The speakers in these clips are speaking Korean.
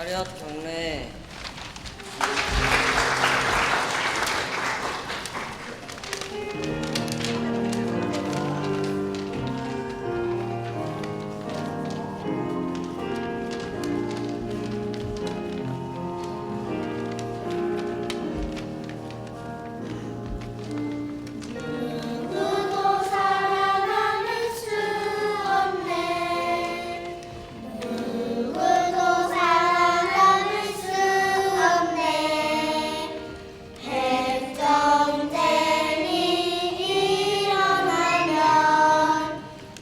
차렷 경례. 누구도 살아남을 수 없네. 누구도 살아남을 수 없네. 백정쟁이 일어나면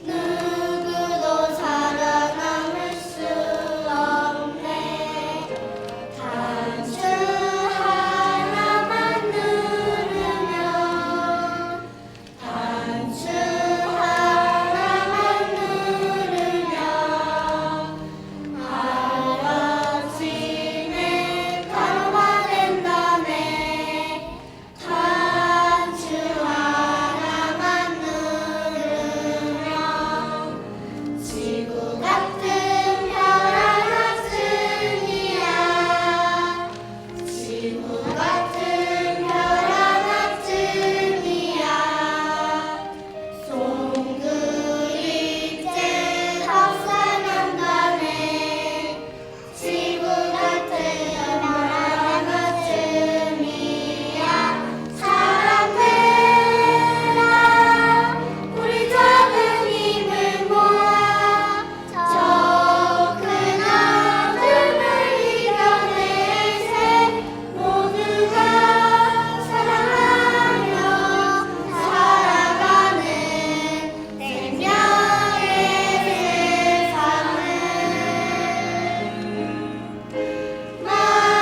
누구도 살아남을 수 없네. 단추 하나만 누르면 단추 하나만 누르면 하루아침에 가루가 된다네. 단추 하나만 누르면 지구 같은 별 하나쯤이야. 지구 같은 별 하나쯤이야. 송그리째 박살난다네. 지구 같은 별 하나쯤이야. 사람들아, 우리 작은 힘을 모아 저 큰 어둠을 이겨내세. 모두가 사랑하며 살아가는 생명의 세상을 만드세.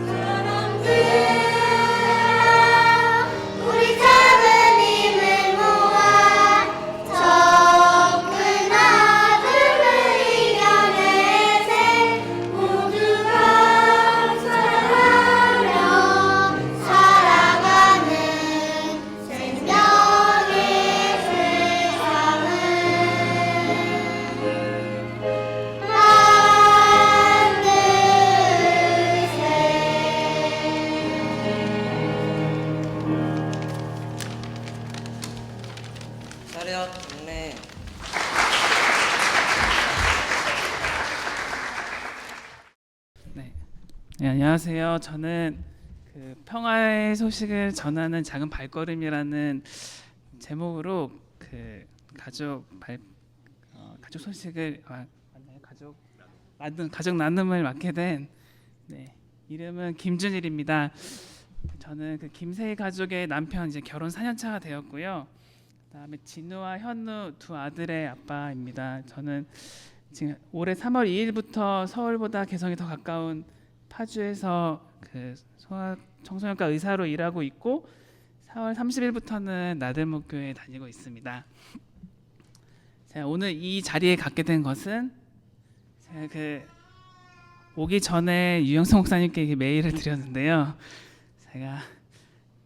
사람들아, 우리 작은 힘을 모아 저 큰 어둠을 이겨내세. 모두가 사랑하며 살아가는 생명의 세상을 만드세. 차렷 경례. 네. 네, 안녕하세요. 저는 평화의 소식을 전하는 작은 발걸음이라는 제목으로 가족 소식을 맞나요? 가족 나눔을 맡게 된 이름은 김준일입니다. 저는 김세희 가족의 남편, 이제 결혼 4년차가 되었고요. 그다음에 진우와 현우 두 아들의 아빠입니다. 저는 지금 올해 3월 2일부터 서울보다 개성이 더 가까운 파주에서 청소년과 의사로 일하고 있고 4월 30일부터는 나들목교에 다니고 있습니다. 제가 오늘 이 자리에 갖게 된 것은 제가 오기 전에 유영성 목사님께 메일을 드렸는데요. 제가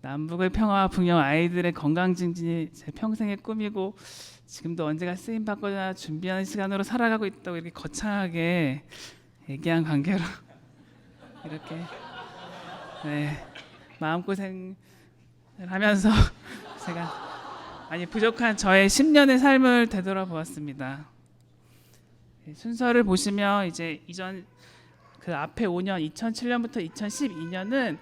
남북의 평화와 북영 아이들의 건강 증진이 제 평생의 꿈이고 지금도 언제가 쓰임 받거나 준비하는 시간으로 살아가고 있다고 이렇게 거창하게 얘기한 관계로 이렇게 마음고생을 하면서 제가 부족한 저의 10년의 삶을 되돌아보았습니다. 순서를 보시면 이제 이전 그 앞에 5년 2007년부터 2012년은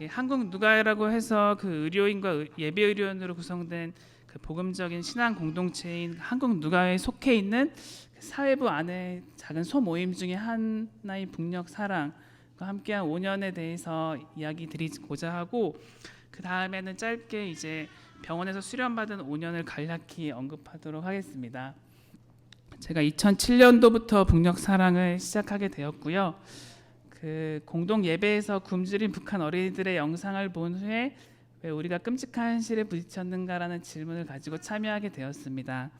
한국 누가라고 해서 의료인과 예배 의료인으로 구성된 복음적인 신앙 공동체인 한국 누가에 속해 있는 사회부 안에 작은 소모임 중에 하나인 북녘 사랑과 함께한 5년에 대해서 이야기 드리고자 하고, 그 다음에는 짧게 이제 병원에서 수련받은 5년을 간략히 언급하도록 하겠습니다. 제가 2007년도부터 북녘 사랑을 시작하게 되었고요. 공동 예배에서 굶주린 북한 어린이들의 영상을 본 후에 왜 우리가 끔찍한 현실에 부딪혔는가라는 질문을 가지고 참여하게 되었습니다.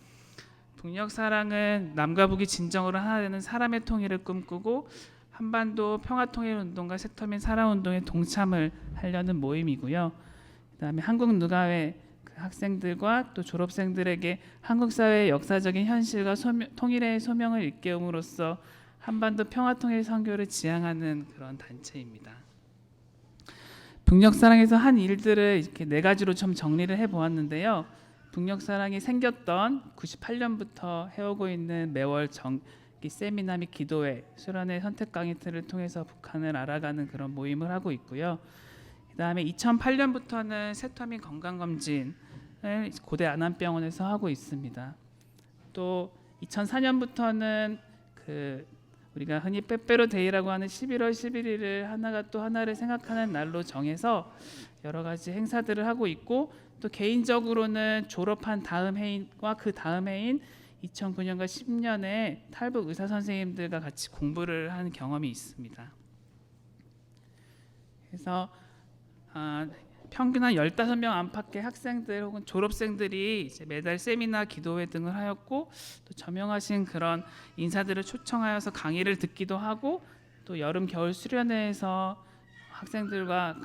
북녘 사랑은 남과 북이 진정으로 하나 되는 사람의 통일을 꿈꾸고 한반도 평화통일운동과 세터민 사랑운동에 동참을 하려는 모임이고요. 그다음에 한국 누가회 그 학생들과 또 졸업생들에게 한국 사회의 역사적인 현실과 통일의 소명을 일깨움으로써 한반도 평화통일 선교를 지향하는 그런 단체입니다. 북녘사랑에서 한 일들을 이렇게 네 가지로 좀 정리를 해보았는데요. 북녘사랑이 생겼던 98년부터 해오고 있는 매월 정기 세미나 및 기도회, 수련회 선택 강의틀을 통해서 북한을 알아가는 그런 모임을 하고 있고요. 그다음에 2008년부터는 세터 및 건강검진을 고대 안암병원에서 하고 있습니다. 또 2004년부터는 우리가 흔히 빼빼로데이라고 하는 11월 11일을 하나가 또 하나를 생각하는 날로 정해서 여러 가지 행사들을 하고 있고, 또 개인적으로는 졸업한 다음 해인과 그 다음 해인 2009년과 10년에 탈북 의사 선생님들과 같이 공부를 한 경험이 있습니다. 그래서 평균 한 15명 안팎의 학생들 혹은 졸업생들이 이제 매달 세미나, 기도회 등을 하였고, 또 저명하신 그런 인사들을 초청하여서 강의를 듣기도 하고, 또 여름 겨울 수련회에서 학생들과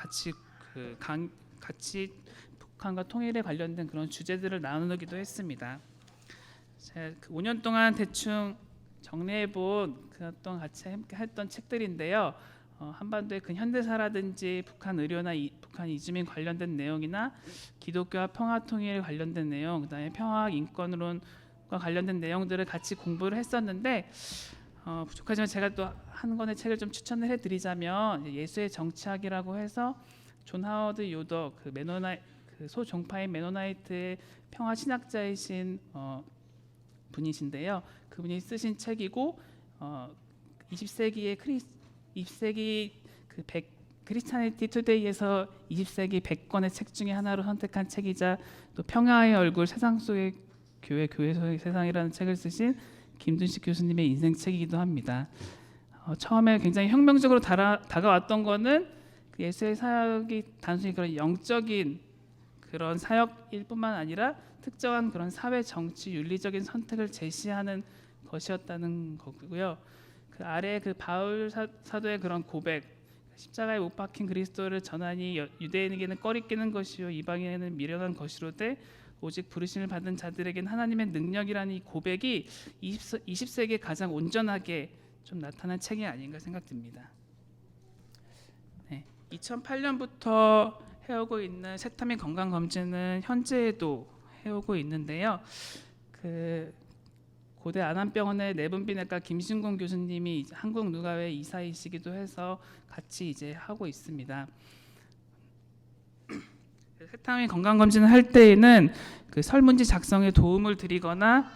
같이 북한과 통일에 관련된 그런 주제들을 나누기도 했습니다. 제가 5년 동안 대충 정리해본 그동안 같이 함께 했던 책들인데요. 한반도의 근현대사라든지 북한 의료나 북한 이주민 관련된 내용이나 기독교와 평화통일 관련된 내용, 그다음에 평화학 인권론과 관련된 내용들을 같이 공부를 했었는데, 부족하지만 제가 또 한 권의 책을 좀 추천을 해드리자면 예수의 정치학이라고 해서 존 하워드 요더, 소종파인 메노나이트의 평화 신학자이신 분이신데요. 그분이 쓰신 책이고, 20세기의 크리스찬리티 투데이에서 20세기 100권의 책 중에 하나로 선택한 책이자, 또 평화의 얼굴 세상 속의 교회 속의 세상이라는 책을 쓰신 김둔식 교수님의 인생책이기도 합니다. 처음에 굉장히 혁명적으로 다가왔던 거는 예수의 사역이 단순히 그런 영적인 그런 사역일 뿐만 아니라 특정한 그런 사회 정치 윤리적인 선택을 제시하는 것이었다는 거고요. 그 아래 바울 사도의 그런 고백, 십자가에 못 박힌 그리스도를 전하니 유대인에게는 꺼리끼는 것이요 이방인에게는 미련한 것이로되 오직 부르심을 받은 자들에게는 하나님의 능력이라는 이 고백이 20세기에 가장 온전하게 좀 나타난 책이 아닌가 생각됩니다. 2008년부터 해오고 있는 세터 및 건강검진은 현재에도 해오고 있는데요. 고대 안암병원의 내분비내과 김신곤 교수님이 한국누가회 이사이시기도 해서 같이 이제 하고 있습니다. 세터 및 건강검진을 할 때에는 설문지 작성에 도움을 드리거나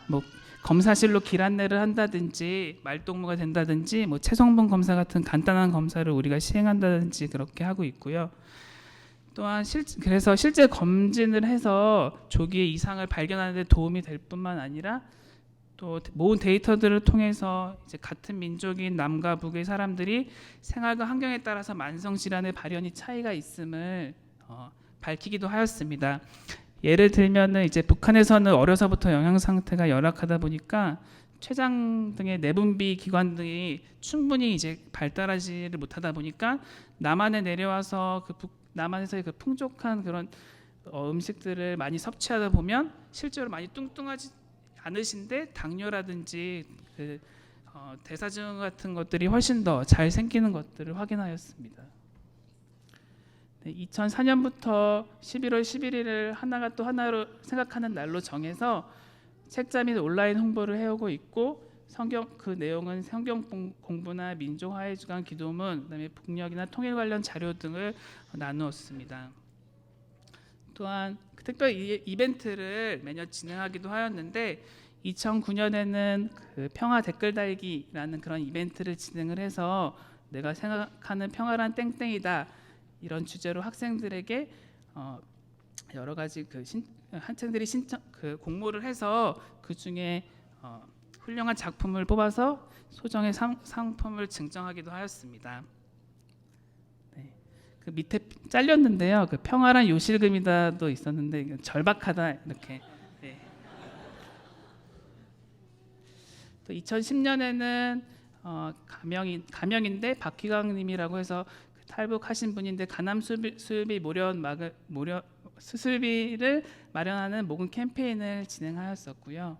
검사실로 길 안내를 한다든지 말동무가 된다든지 체성분 검사 같은 간단한 검사를 우리가 시행한다든지 그렇게 하고 있고요. 또한 그래서 실제 검진을 해서 조기에 이상을 발견하는 데 도움이 될 뿐만 아니라 또 모은 데이터들을 통해서 이제 같은 민족인 남과 북의 사람들이 생활과 환경에 따라서 만성 질환의 발현이 차이가 있음을 밝히기도 하였습니다. 예를 들면은 이제 북한에서는 어려서부터 영양 상태가 열악하다 보니까 췌장 등의 내분비 기관 등이 충분히 이제 발달하지를 못하다 보니까 남한에 내려와서 남한에서의 풍족한 그런 음식들을 많이 섭취하다 보면 실제로 많이 뚱뚱하지 않으신데 당뇨라든지 대사증 같은 것들이 훨씬 더 잘 생기는 것들을 확인하였습니다. 2004년부터 11월 11일을 하나가 또 하나로 생각하는 날로 정해서 책자 및 온라인 홍보를 해오고 있고, 그 내용은 성경 공부나 민족화해 주간 기도문, 그다음에 북녘이나 통일 관련 자료 등을 나누었습니다. 또한 특별 이벤트를 매년 진행하기도 하였는데 2009년에는 평화 댓글 달기라는 그런 이벤트를 진행을 해서 내가 생각하는 평화란 땡땡이다 이런 주제로 학생들에게 여러 가지 학생들이 공모를 해서 그 중에 훌륭한 작품을 뽑아서 소정의 상품을 증정하기도 하였습니다. 그 밑에 잘렸는데요. 평화란 요실금이다도 있었는데 절박하다 이렇게. 또 2010년에는 가명인데 박희광님이라고 해서 탈북하신 분인데 간암 수입이 수술비를 마련하는 모금 캠페인을 진행하였었고요.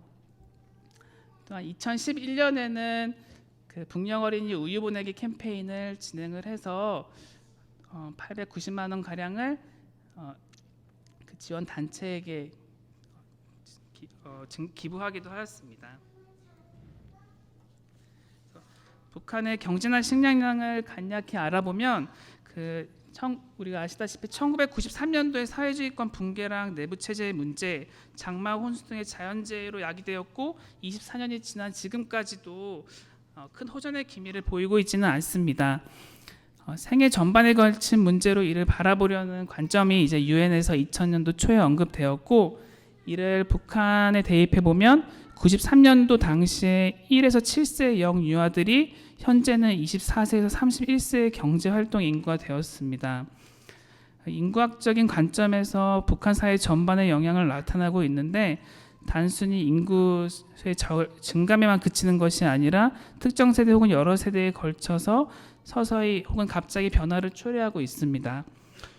또한 2011년에는 그 북녘 어린이 우유 보내기 캠페인을 진행을 해서 890만 원 가량을 그 지원 단체에게 기부하기도 하였습니다. 북한의 경제나 식량량을 간략히 알아보면 우리가 아시다시피 1993년도에 사회주의권 붕괴랑 내부 체제의 문제, 장마, 혼수 등의 자연재해로 야기되었고 24년이 지난 지금까지도 큰 호전의 기미를 보이고 있지는 않습니다. 생애 전반에 걸친 문제로 이를 바라보려는 관점이 이제 유엔에서 2000년도 초에 언급되었고, 이를 북한에 대입해 보면 93년도 당시에 1에서 7세 영유아들이 현재는 24세에서 31세의 경제활동 인구가 되었습니다. 인구학적인 관점에서 북한 사회 전반의 영향을 나타나고 있는데, 단순히 인구의 증감에만 그치는 것이 아니라 특정 세대 혹은 여러 세대에 걸쳐서 서서히 혹은 갑자기 변화를 초래하고 있습니다.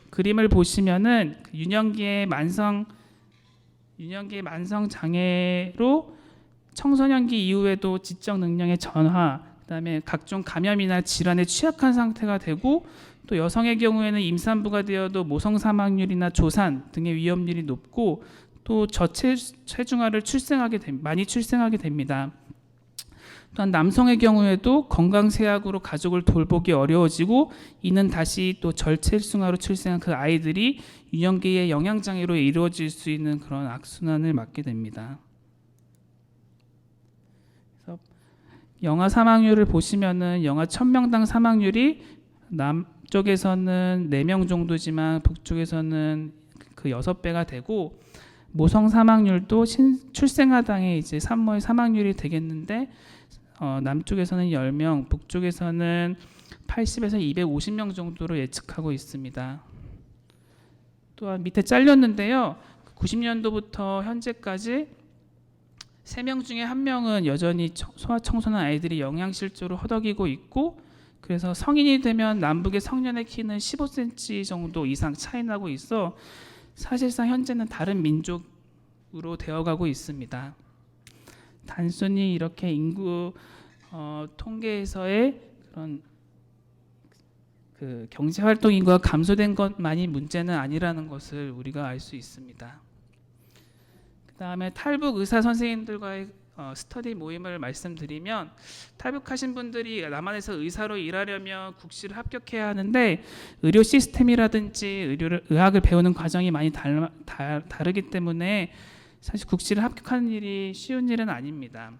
그림을 보시면은 유년기의 만성 장애로 청소년기 이후에도 지적 능력의 전화, 그다음에 각종 감염이나 질환에 취약한 상태가 되고, 또 여성의 경우에는 임산부가 되어도 모성 사망률이나 조산 등의 위험률이 높고, 또 저체중아를 많이 출생하게 됩니다. 또한 남성의 경우에도 건강쇠약으로 가족을 돌보기 어려워지고, 이는 다시 또 절체중아로 출생한 그 아이들이 유년기의 영양장애로 이루어질 수 있는 그런 악순환을 맞게 됩니다. 그래서 영아 사망률을 보시면은 영아 1000명당 사망률이 남쪽에서는 4명 정도지만 북쪽에서는 그 6배가 되고, 모성 사망률도 출생아당의 이제 산모의 사망률이 되겠는데, 남쪽에서는 10명, 북쪽에서는 80에서 250명 정도로 예측하고 있습니다. 또한 밑에 잘렸는데요, 90년도부터 현재까지 3명 중에 1명은 여전히 소아청소년 아이들이 영양실조로 허덕이고 있고, 그래서 성인이 되면 남북의 성년의 키는 15cm 정도 이상 차이 나고 있어 사실상 현재는 다른 민족으로 되어가고 있습니다. 단순히 이렇게 인구 통계에서의 그런 그 경제 활동 인구가 감소된 것만이 문제는 아니라는 것을 우리가 알 수 있습니다. 그다음에 탈북 의사 선생님들과의 스터디 모임을 말씀드리면, 탈북하신 분들이 남한에서 의사로 일하려면 국시를 합격해야 하는데, 의료 시스템이라든지 의학을 배우는 과정이 많이 다르기 때문에 사실 국시를 합격하는 일이 쉬운 일은 아닙니다.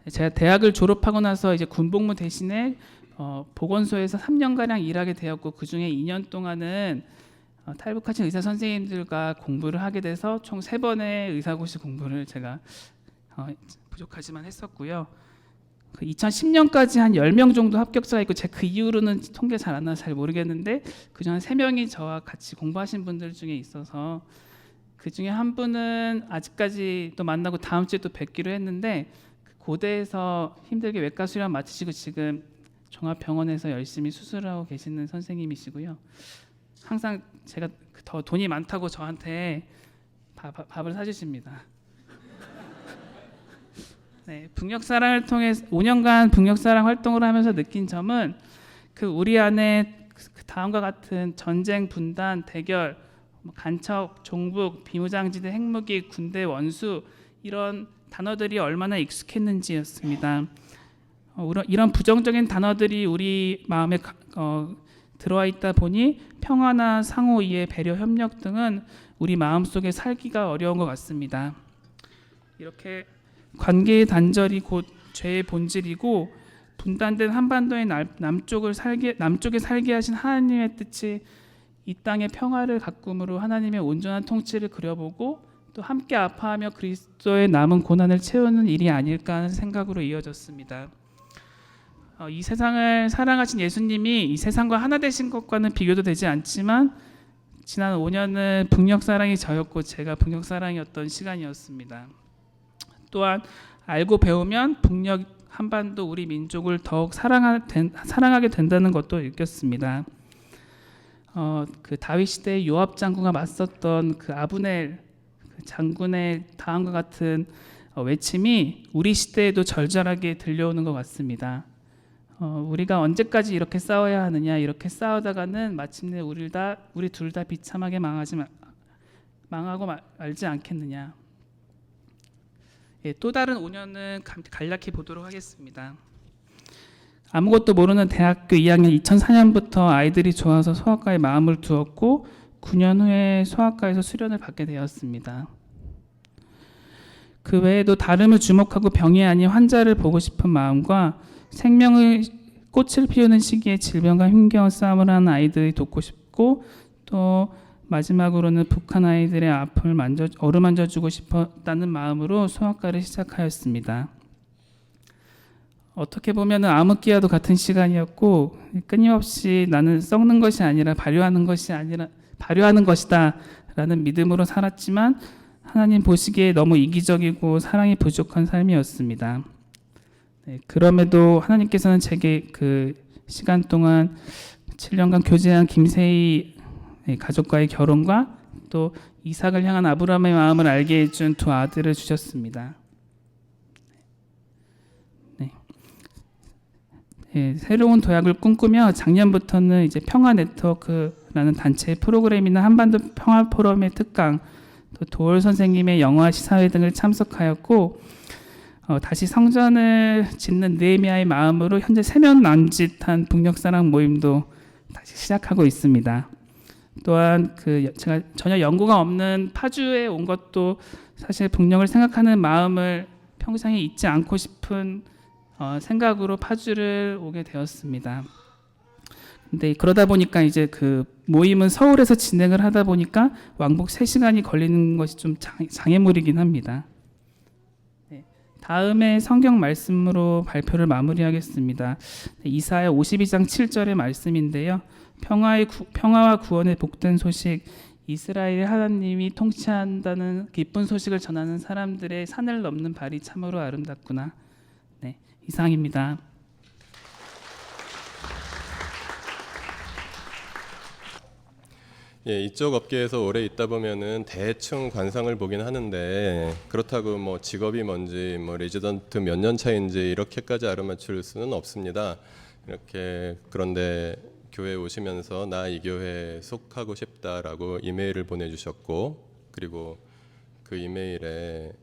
제가 대학을 졸업하고 나서 이제 군복무 대신에 보건소에서 3년가량 일하게 되었고, 그 중에 2년 동안은 탈북하신 의사 선생님들과 공부를 하게 돼서 총 3번의 의사고시 공부를 제가 부족하지만 했었고요. 그 2010년까지 한 10명 정도 합격자가 있고, 제가 그 이후로는 통계 잘 안 나서 잘 모르겠는데, 그중 한 3명이 저와 같이 공부하신 분들 중에 있어서, 그 중에 한 분은 아직까지 또 만나고 다음 주에 또 뵙기로 했는데, 고대에서 힘들게 외과 수련 마치시고 지금 종합병원에서 열심히 수술을 하고 계시는 선생님이시고요. 항상 제가 더 돈이 많다고 저한테 밥을 사주십니다. 네, 북녘사랑을 통해 5년간 북녘사랑 활동을 하면서 느낀 점은, 우리 안에 다음과 같은 전쟁, 분단, 대결, 간첩, 종북, 비무장지대, 핵무기, 군대, 원수, 이런 단어들이 얼마나 익숙했는지였습니다. 이런 부정적인 단어들이 우리 마음에 들어와 있다 보니 평화나 상호 이해, 배려, 협력 등은 우리 마음속에 살기가 어려운 것 같습니다. 이렇게 관계의 단절이 곧 죄의 본질이고, 분단된 한반도의 남쪽에 살게 하신 하나님의 뜻이 이 땅의 평화를 가꿈으로 하나님의 온전한 통치를 그려보고, 또 함께 아파하며 그리스도의 남은 고난을 채우는 일이 아닐까 하는 생각으로 이어졌습니다. 이 세상을 사랑하신 예수님이 이 세상과 하나 되신 것과는 비교도 되지 않지만, 지난 5년은 북녘사랑이 저였고 제가 북녘사랑이었던 시간이었습니다. 또한 알고 배우면 북녘 한반도 우리 민족을 더욱 사랑하게 된다는 것도 느꼈습니다. 그 다윗 시대 요압 장군과 맞섰던 그 아브넬 그 장군의 다음과 같은 외침이 우리 시대에도 절절하게 들려오는 것 같습니다. 우리가 언제까지 이렇게 싸워야 하느냐, 이렇게 싸우다가는 마침내 우리 둘 다 비참하게 망하고 말지 않겠느냐. 예, 또 다른 5년은 간략히 보도록 하겠습니다. 아무것도 모르는 대학교 2학년 2004년부터 아이들이 좋아서 소아과에 마음을 두었고 9년 후에 소아과에서 수련을 받게 되었습니다. 그 외에도 다름을 주목하고 병이 아닌 환자를 보고 싶은 마음과 생명의 꽃을 피우는 시기에 질병과 힘겨운 싸움을 하는 아이들이 돕고 싶고, 또 마지막으로는 북한 아이들의 아픔을 어루만져주고 싶었다는 마음으로 소아과를 시작하였습니다. 어떻게 보면 암흑기와도 같은 시간이었고, 끊임없이 나는 썩는 것이 아니라 발효하는 것이다 라는 믿음으로 살았지만 하나님 보시기에 너무 이기적이고 사랑이 부족한 삶이었습니다. 네, 그럼에도 하나님께서는 제게 그 시간 동안 7년간 교제한 김세희 가족과의 결혼과 또 이삭을 향한 아브라함의 마음을 알게 해준 두 아들을 주셨습니다. 새로운 도약을 꿈꾸며 작년부터는 이제 평화 네트워크라는 단체의 프로그램이나 한반도 평화 포럼의 특강, 또 도올 선생님의 영화 시사회 등을 참석하였고, 다시 성전을 짓는 느헤미야의 마음으로 현재 3년 남짓한 북녘사랑 모임도 다시 시작하고 있습니다. 또한 제가 전혀 연고가 없는 파주에 온 것도 사실 북녘을 생각하는 마음을 평생에 잊지 않고 싶은 생각으로 파주를 오게 되었습니다. 근데 그러다 보니까 이제 그 모임은 서울에서 진행을 하다 보니까 왕복 3시간이 걸리는 것이 좀 장애물이긴 합니다. 네, 다음에 성경 말씀으로 발표를 마무리하겠습니다. 이사야 52장 7절의 말씀인데요. 평화와 구원의 복된 소식, 이스라엘의 하나님이 통치한다는 기쁜 소식을 전하는 사람들의 산을 넘는 발이 참으로 아름답구나. 네, 이상입니다. 예, 이쪽 업계에서 오래 있다 보면은 대충 관상을 보긴 하는데, 그렇다고 뭐 직업이 뭔지 뭐 레지던트 몇 년 차인지 이렇게까지 알아맞힐 수는 없습니다. 이렇게 그런데 교회 오시면서 나 이 교회에 속하고 싶다라고 이메일을 보내주셨고, 그리고 그 이메일에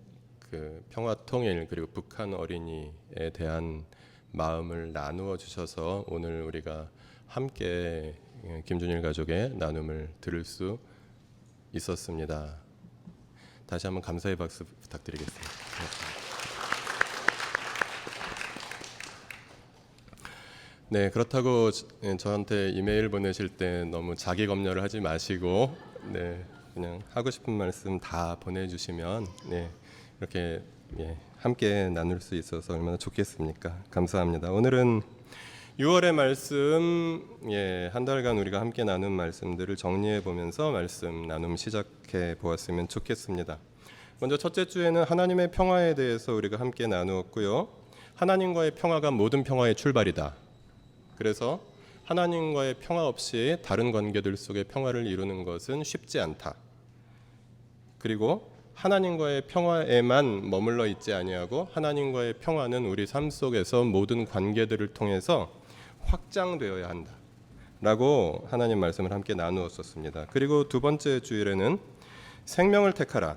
그 평화통일 그리고 북한 어린이에 대한 마음을 나누어 주셔서 오늘 우리가 함께 김준일 가족의 나눔을 들을 수 있었습니다. 다시 한번 감사의 박수 부탁드리겠습니다. 네, 그렇다고 저한테 이메일 보내실 때 너무 자기 검열을 하지 마시고, 네, 그냥 하고 싶은 말씀 다 보내주시면 이렇게 함께 나눌 수 있어서 얼마나 좋겠습니까? 감사합니다. 오늘은 6월의 말씀, 한 달간 우리가 함께 나눈 말씀들을 정리해 보면서 말씀 나눔 시작해 보았으면 좋겠습니다. 먼저 첫째 주에는 하나님의 평화에 대해서 우리가 함께 나누었고요. 하나님과의 평화가 모든 평화의 출발이다. 그래서 하나님과의 평화 없이 다른 관계들 속에 평화를 이루는 것은 쉽지 않다. 그리고 하나님과의 평화에만 머물러 있지 아니하고 하나님과의 평화는 우리 삶 속에서 모든 관계들을 통해서 확장되어야 한다 라고 하나님 말씀을 함께 나누었었습니다. 그리고 두 번째 주일에는 생명을 택하라,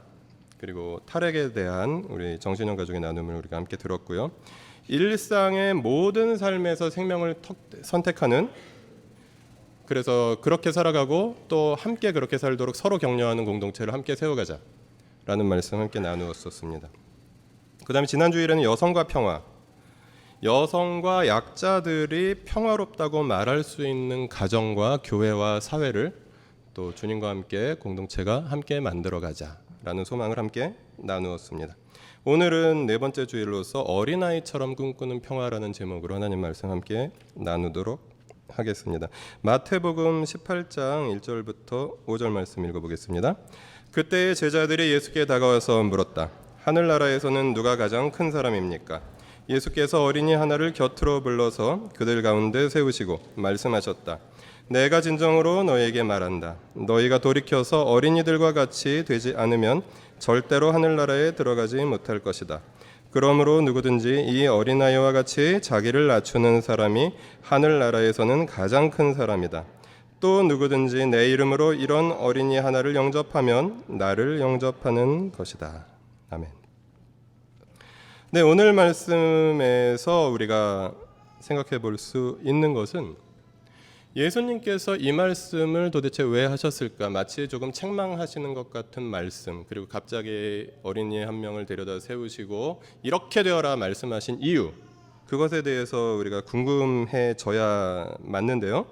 그리고 탈핵에 대한 우리 정신영 가족의 나눔을 우리가 함께 들었고요. 일상의 모든 삶에서 생명을 선택하는, 그래서 그렇게 살아가고 또 함께 그렇게 살도록 서로 격려하는 공동체를 함께 세워가자 라는 말씀 함께 나누었었습니다. 그 다음에 지난 주일에는 여성과 평화, 여성과 약자들이 평화롭다고 말할 수 있는 가정과 교회와 사회를 또 주님과 함께 공동체가 함께 만들어가자라는 소망을 함께 나누었습니다. 오늘은 네 번째 주일로서 어린아이처럼 꿈꾸는 평화라는 제목으로 하나님 말씀 함께 나누도록 하겠습니다. 마태복음 18장 1절부터 5절 말씀 읽어보겠습니다. 그때 제자들이 예수께 다가와서 물었다. 하늘나라에서는 누가 가장 큰 사람입니까? 예수께서 어린이 하나를 곁으로 불러서 그들 가운데 세우시고 말씀하셨다. 내가 진정으로 너희에게 말한다. 너희가 돌이켜서 어린이들과 같이 되지 않으면 절대로 하늘나라에 들어가지 못할 것이다. 그러므로 누구든지 이 어린아이와 같이 자기를 낮추는 사람이 하늘나라에서는 가장 큰 사람이다. 또 누구든지 내 이름으로 이런 어린이 하나를 영접하면 나를 영접하는 것이다. 아멘. 네, 오늘 말씀에서 우리가 생각해 볼 수 있는 것은 예수님께서 이 말씀을 도대체 왜 하셨을까? 마치 조금 책망하시는 것 같은 말씀, 그리고 갑자기 어린이 한 명을 데려다 세우시고 이렇게 되어라 말씀하신 이유, 그것에 대해서 우리가 궁금해져야 맞는데요.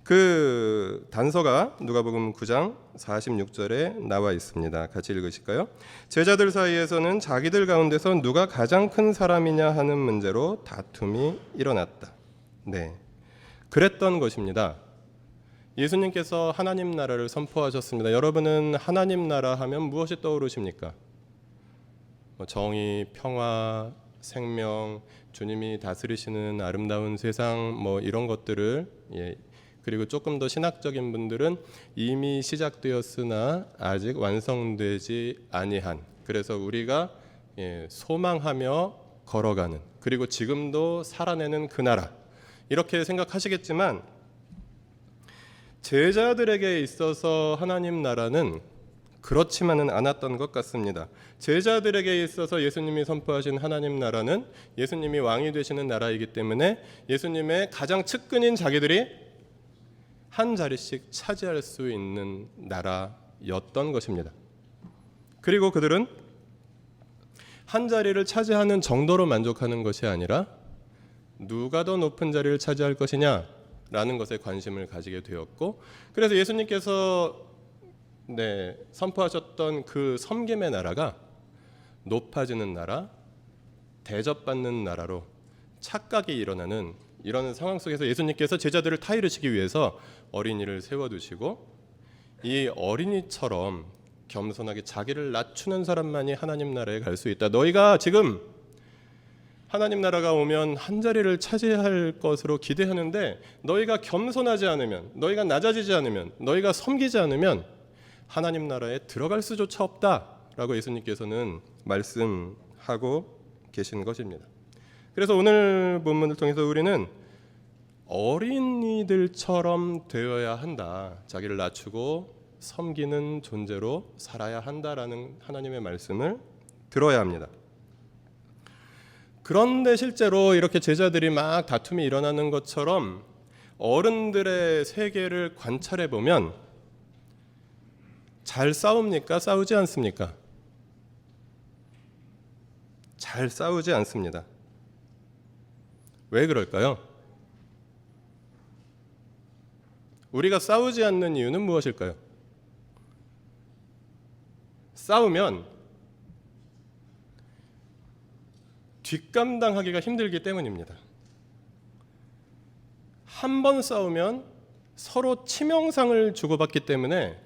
그 단서가 누가복음 9장 46절에 나와 있습니다. 같이 읽으실까요? 제자들 사이에서는 자기들 가운데서 누가 가장 큰 사람이냐 하는 문제로 다툼이 일어났다. 네, 그랬던 것입니다. 예수님께서 하나님 나라를 선포하셨습니다. 여러분은 하나님 나라 하면 무엇이 떠오르십니까? 정의, 평화, 생명, 주님이 다스리시는 아름다운 세상, 이런 것들을, 그리고 조금 더 신학적인 분들은 이미 시작되었으나 아직 완성되지 아니한, 그래서 우리가 소망하며 걸어가는, 그리고 지금도 살아내는 그 나라, 이렇게 생각하시겠지만 제자들에게 있어서 하나님 나라는 그렇지만은 않았던 것 같습니다. 제자들에게 있어서 예수님이 선포하신 하나님 나라는 예수님이 왕이 되시는 나라이기 때문에 예수님의 가장 측근인 자기들이 한 자리씩 차지할 수 있는 나라였던 것입니다. 그리고 그들은 한 자리를 차지하는 정도로 만족하는 것이 아니라 누가 더 높은 자리를 차지할 것이냐라는 것에 관심을 가지게 되었고, 그래서 예수님께서 선포하셨던 그 섬김의 나라가 높아지는 나라, 대접받는 나라로 착각이 일어나는 이런 상황 속에서 예수님께서 제자들을 타이르시기 위해서 어린이를 세워두시고, 이 어린이처럼 겸손하게 자기를 낮추는 사람만이 하나님 나라에 갈 수 있다. 너희가 지금 하나님 나라가 오면 한 자리를 차지할 것으로 기대하는데 너희가 겸손하지 않으면, 너희가 낮아지지 않으면, 너희가 섬기지 않으면 하나님 나라에 들어갈 수조차 없다라고 예수님께서는 말씀하고 계신 것입니다. 그래서 오늘 본문을 통해서 우리는 어린이들처럼 되어야 한다, 자기를 낮추고 섬기는 존재로 살아야 한다라는 하나님의 말씀을 들어야 합니다. 그런데 실제로 이렇게 제자들이 막 다툼이 일어나는 것처럼 어른들의 세계를 관찰해 보면 잘 싸웁니까? 싸우지 않습니까? 잘 싸우지 않습니다. 왜 그럴까요? 우리가 싸우지 않는 이유는 무엇일까요? 싸우면 뒷감당하기가 힘들기 때문입니다. 한 번 싸우면 서로 치명상을 주고받기 때문에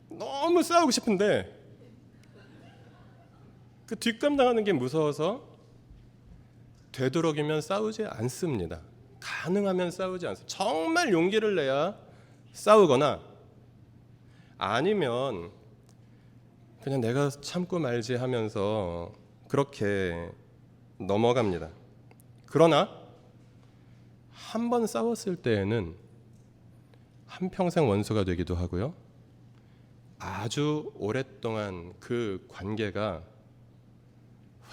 너무 싸우고 싶은데 그 뒷감당하는 게 무서워서 되도록이면 싸우지 않습니다. 가능하면 싸우지 않습니다. 정말 용기를 내야 싸우거나 아니면 그냥 내가 참고 말지 하면서 그렇게 넘어갑니다. 그러나 한 번 싸웠을 때에는 한평생 원수가 되기도 하고요, 아주 오랫동안 그 관계가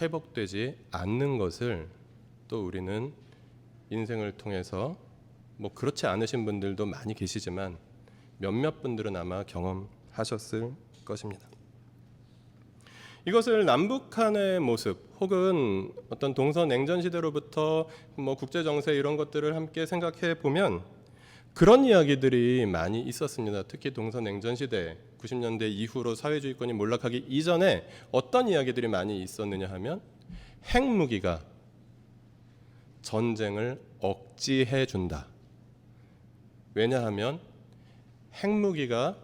회복되지 않는 것을 또 우리는 인생을 통해서 그렇지 않으신 분들도 많이 계시지만 몇몇 분들은 아마 경험하셨을 것입니다. 이것을 남북한의 모습 혹은 어떤 동서냉전 시대로부터 국제 정세 이런 것들을 함께 생각해 보면 그런 이야기들이 많이 있었습니다. 특히 동서냉전 시대 90년대 이후로 사회주의권이 몰락하기 이전에 어떤 이야기들이 많이 있었느냐 하면 핵무기가 전쟁을 억지해 준다. 왜냐하면 핵무기가,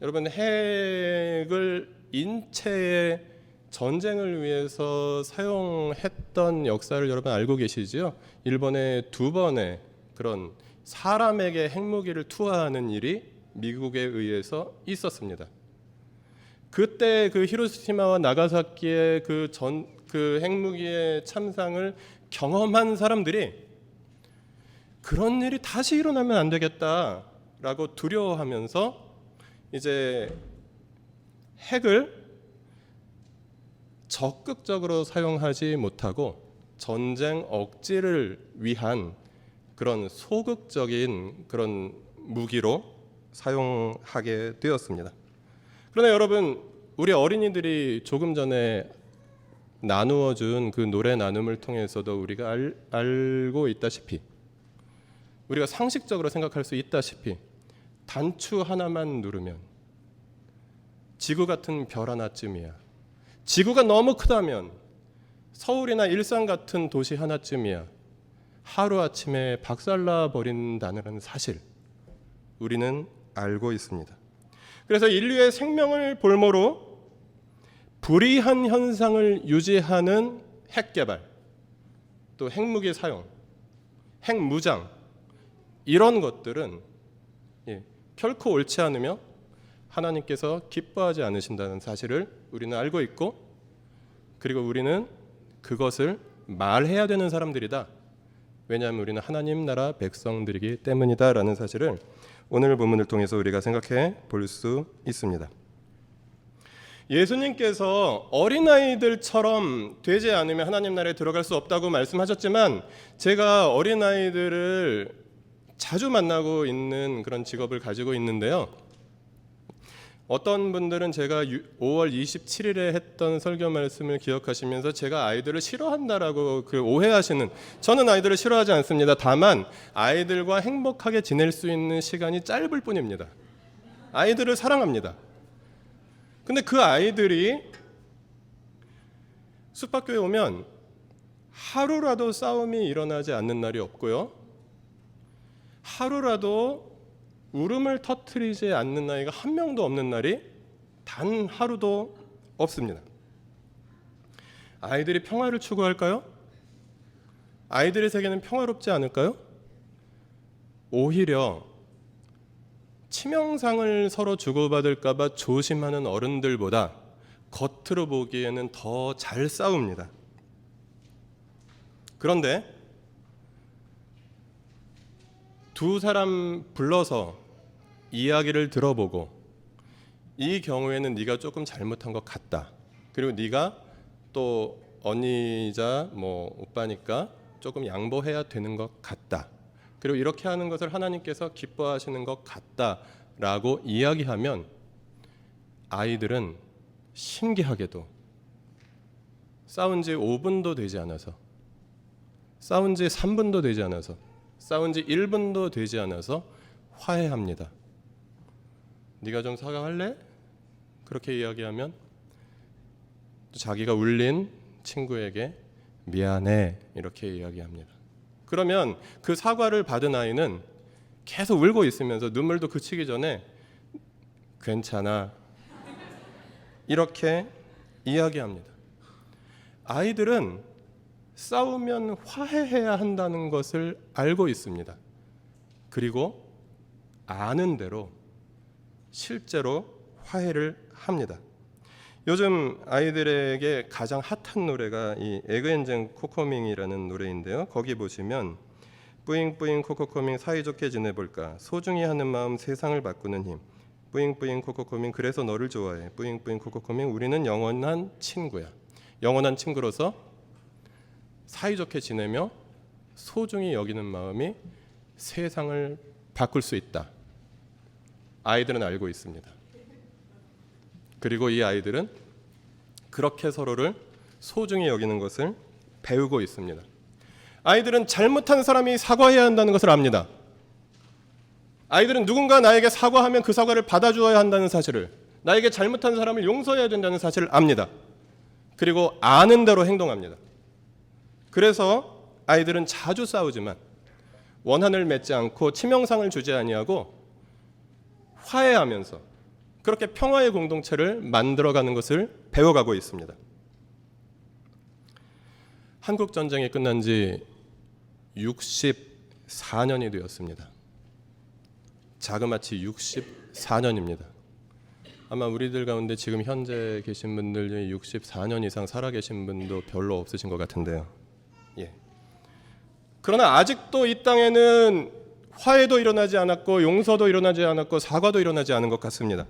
여러분 핵을 인체의 전쟁을 위해서 사용했던 역사를 여러분 알고 계시죠? 일본의 2번의 그런 사람에게 핵무기를 투하하는 일이 미국에 의해서 있었습니다. 그때 그 히로시마와 나가사키의 그 핵무기의 참상을 경험한 사람들이 그런 일이 다시 일어나면 안 되겠다라고 두려워하면서 이제 핵을 적극적으로 사용하지 못하고 전쟁 억지를 위한 그런 소극적인 그런 무기로 사용하게 되었습니다. 그러나 여러분, 우리 어린이들이 조금 전에 나누어준 그 노래 나눔을 통해서도 우리가 알고 있다시피, 우리가 상식적으로 생각할 수 있다시피, 단추 하나만 누르면 지구 같은 별 하나쯤이야. 지구가 너무 크다면 서울이나 일산 같은 도시 하나쯤이야. 하루아침에 박살나 버린다는 사실, 우리는 알고 있습니다. 그래서 인류의 생명을 볼모로 불이한 현상을 유지하는 핵 개발, 또 핵무기 사용, 핵무장, 이런 것들은 결코 옳지 않으며 하나님께서 기뻐하지 않으신다는 사실을 우리는 알고 있고, 그리고 우리는 그것을 말해야 되는 사람들이다. 왜냐하면 우리는 하나님 나라 백성들이기 때문이다라는 사실을 오늘 본문을 통해서 우리가 생각해 볼 수 있습니다. 예수님께서 어린아이들처럼 되지 않으면 하나님 나라에 들어갈 수 없다고 말씀하셨지만, 제가 어린아이들을 자주 만나고 있는 그런 직업을 가지고 있는데요. 어떤 분들은 제가 5월 27일에 했던 설교 말씀을 기억하시면서 제가 아이들을 싫어한다라고 오해하시는, 저는 아이들을 싫어하지 않습니다. 다만 아이들과 행복하게 지낼 수 있는 시간이 짧을 뿐입니다. 아이들을 사랑합니다. 근데 그 아이들이 숲학교에 오면 하루라도 싸움이 일어나지 않는 날이 없고요, 하루라도 울음을 터뜨리지 않는 아이가 한 명도 없는 날이 단 하루도 없습니다. 아이들이 평화를 추구할까요? 아이들의 세계는 평화롭지 않을까요? 오히려 치명상을 서로 주고받을까 봐 조심하는 어른들보다 겉으로 보기에는 더 잘 싸웁니다. 그런데 두 사람 불러서 이야기를 들어보고, 이 경우에는 네가 조금 잘못한 것 같다, 그리고 네가 또 언니자 오빠니까 조금 양보해야 되는 것 같다, 그리고 이렇게 하는 것을 하나님께서 기뻐하시는 것 같다라고 이야기하면 아이들은 신기하게도 싸운 지 5분도 되지 않아서, 싸운 지 3분도 되지 않아서, 싸운 지 1분도 되지 않아서 화해합니다. 네가 좀 사과할래? 그렇게 이야기하면 자기가 울린 친구에게 미안해 이렇게 이야기합니다. 그러면 그 사과를 받은 아이는 계속 울고 있으면서 눈물도 그치기 전에 괜찮아 이렇게 이야기합니다. 아이들은 싸우면 화해해야 한다는 것을 알고 있습니다. 그리고 아는 대로 실제로 화해를 합니다. 요즘 아이들에게 가장 핫한 노래가 이 에그앤젠 코코밍이라는 노래인데요. 거기 보시면 뿌잉뿌잉 코코코밍 사이좋게 지내볼까, 소중히 하는 마음 세상을 바꾸는 힘, 뿌잉뿌잉 코코코밍 그래서 너를 좋아해, 뿌잉뿌잉 코코코밍 우리는 영원한 친구야. 영원한 친구로서 사이좋게 지내며 소중히 여기는 마음이 세상을 바꿀 수 있다. 아이들은 알고 있습니다. 그리고 이 아이들은 그렇게 서로를 소중히 여기는 것을 배우고 있습니다. 아이들은 잘못한 사람이 사과해야 한다는 것을 압니다. 아이들은 누군가 나에게 사과하면 그 사과를 받아주어야 한다는 사실을, 나에게 잘못한 사람을 용서해야 된다는 사실을 압니다. 그리고 아는 대로 행동합니다. 그래서 아이들은 자주 싸우지만 원한을 맺지 않고 치명상을 주지 아니하고 화해하면서 그렇게 평화의 공동체를 만들어가는 것을 배워가고 있습니다. 한국 전쟁이 끝난 지 64년이 되었습니다. 자그마치 64년입니다. 아마 우리들 가운데 지금 현재 계신 분들 중에 64년 이상 살아계신 분도 별로 없으신 것 같은데요. 예. 그러나 아직도 이 땅에는 화해도 일어나지 않았고 용서도 일어나지 않았고 사과도 일어나지 않은 것 같습니다.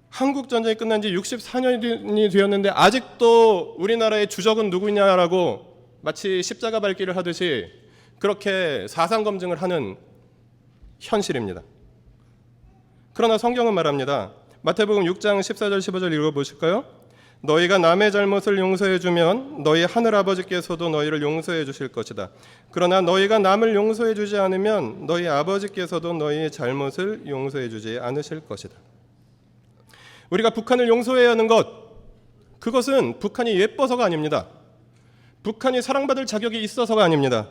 한국 전쟁이 끝난 지 64년이 되었는데 아직도 우리나라의 주적은 누구냐라고 마치 십자가 밟기를 하듯이 그렇게 사상 검증을 하는 현실입니다. 그러나 성경은 말합니다. 마태복음 6장 14절 15절 읽어보실까요? 너희가 남의 잘못을 용서해 주면 너희 하늘 아버지께서도 너희를 용서해 주실 것이다. 그러나 너희가 남을 용서해 주지 않으면 너희 아버지께서도 너희의 잘못을 용서해 주지 않으실 것이다. 우리가 북한을 용서해야 하는 것, 그것은 북한이 예뻐서가 아닙니다. 북한이 사랑받을 자격이 있어서가 아닙니다.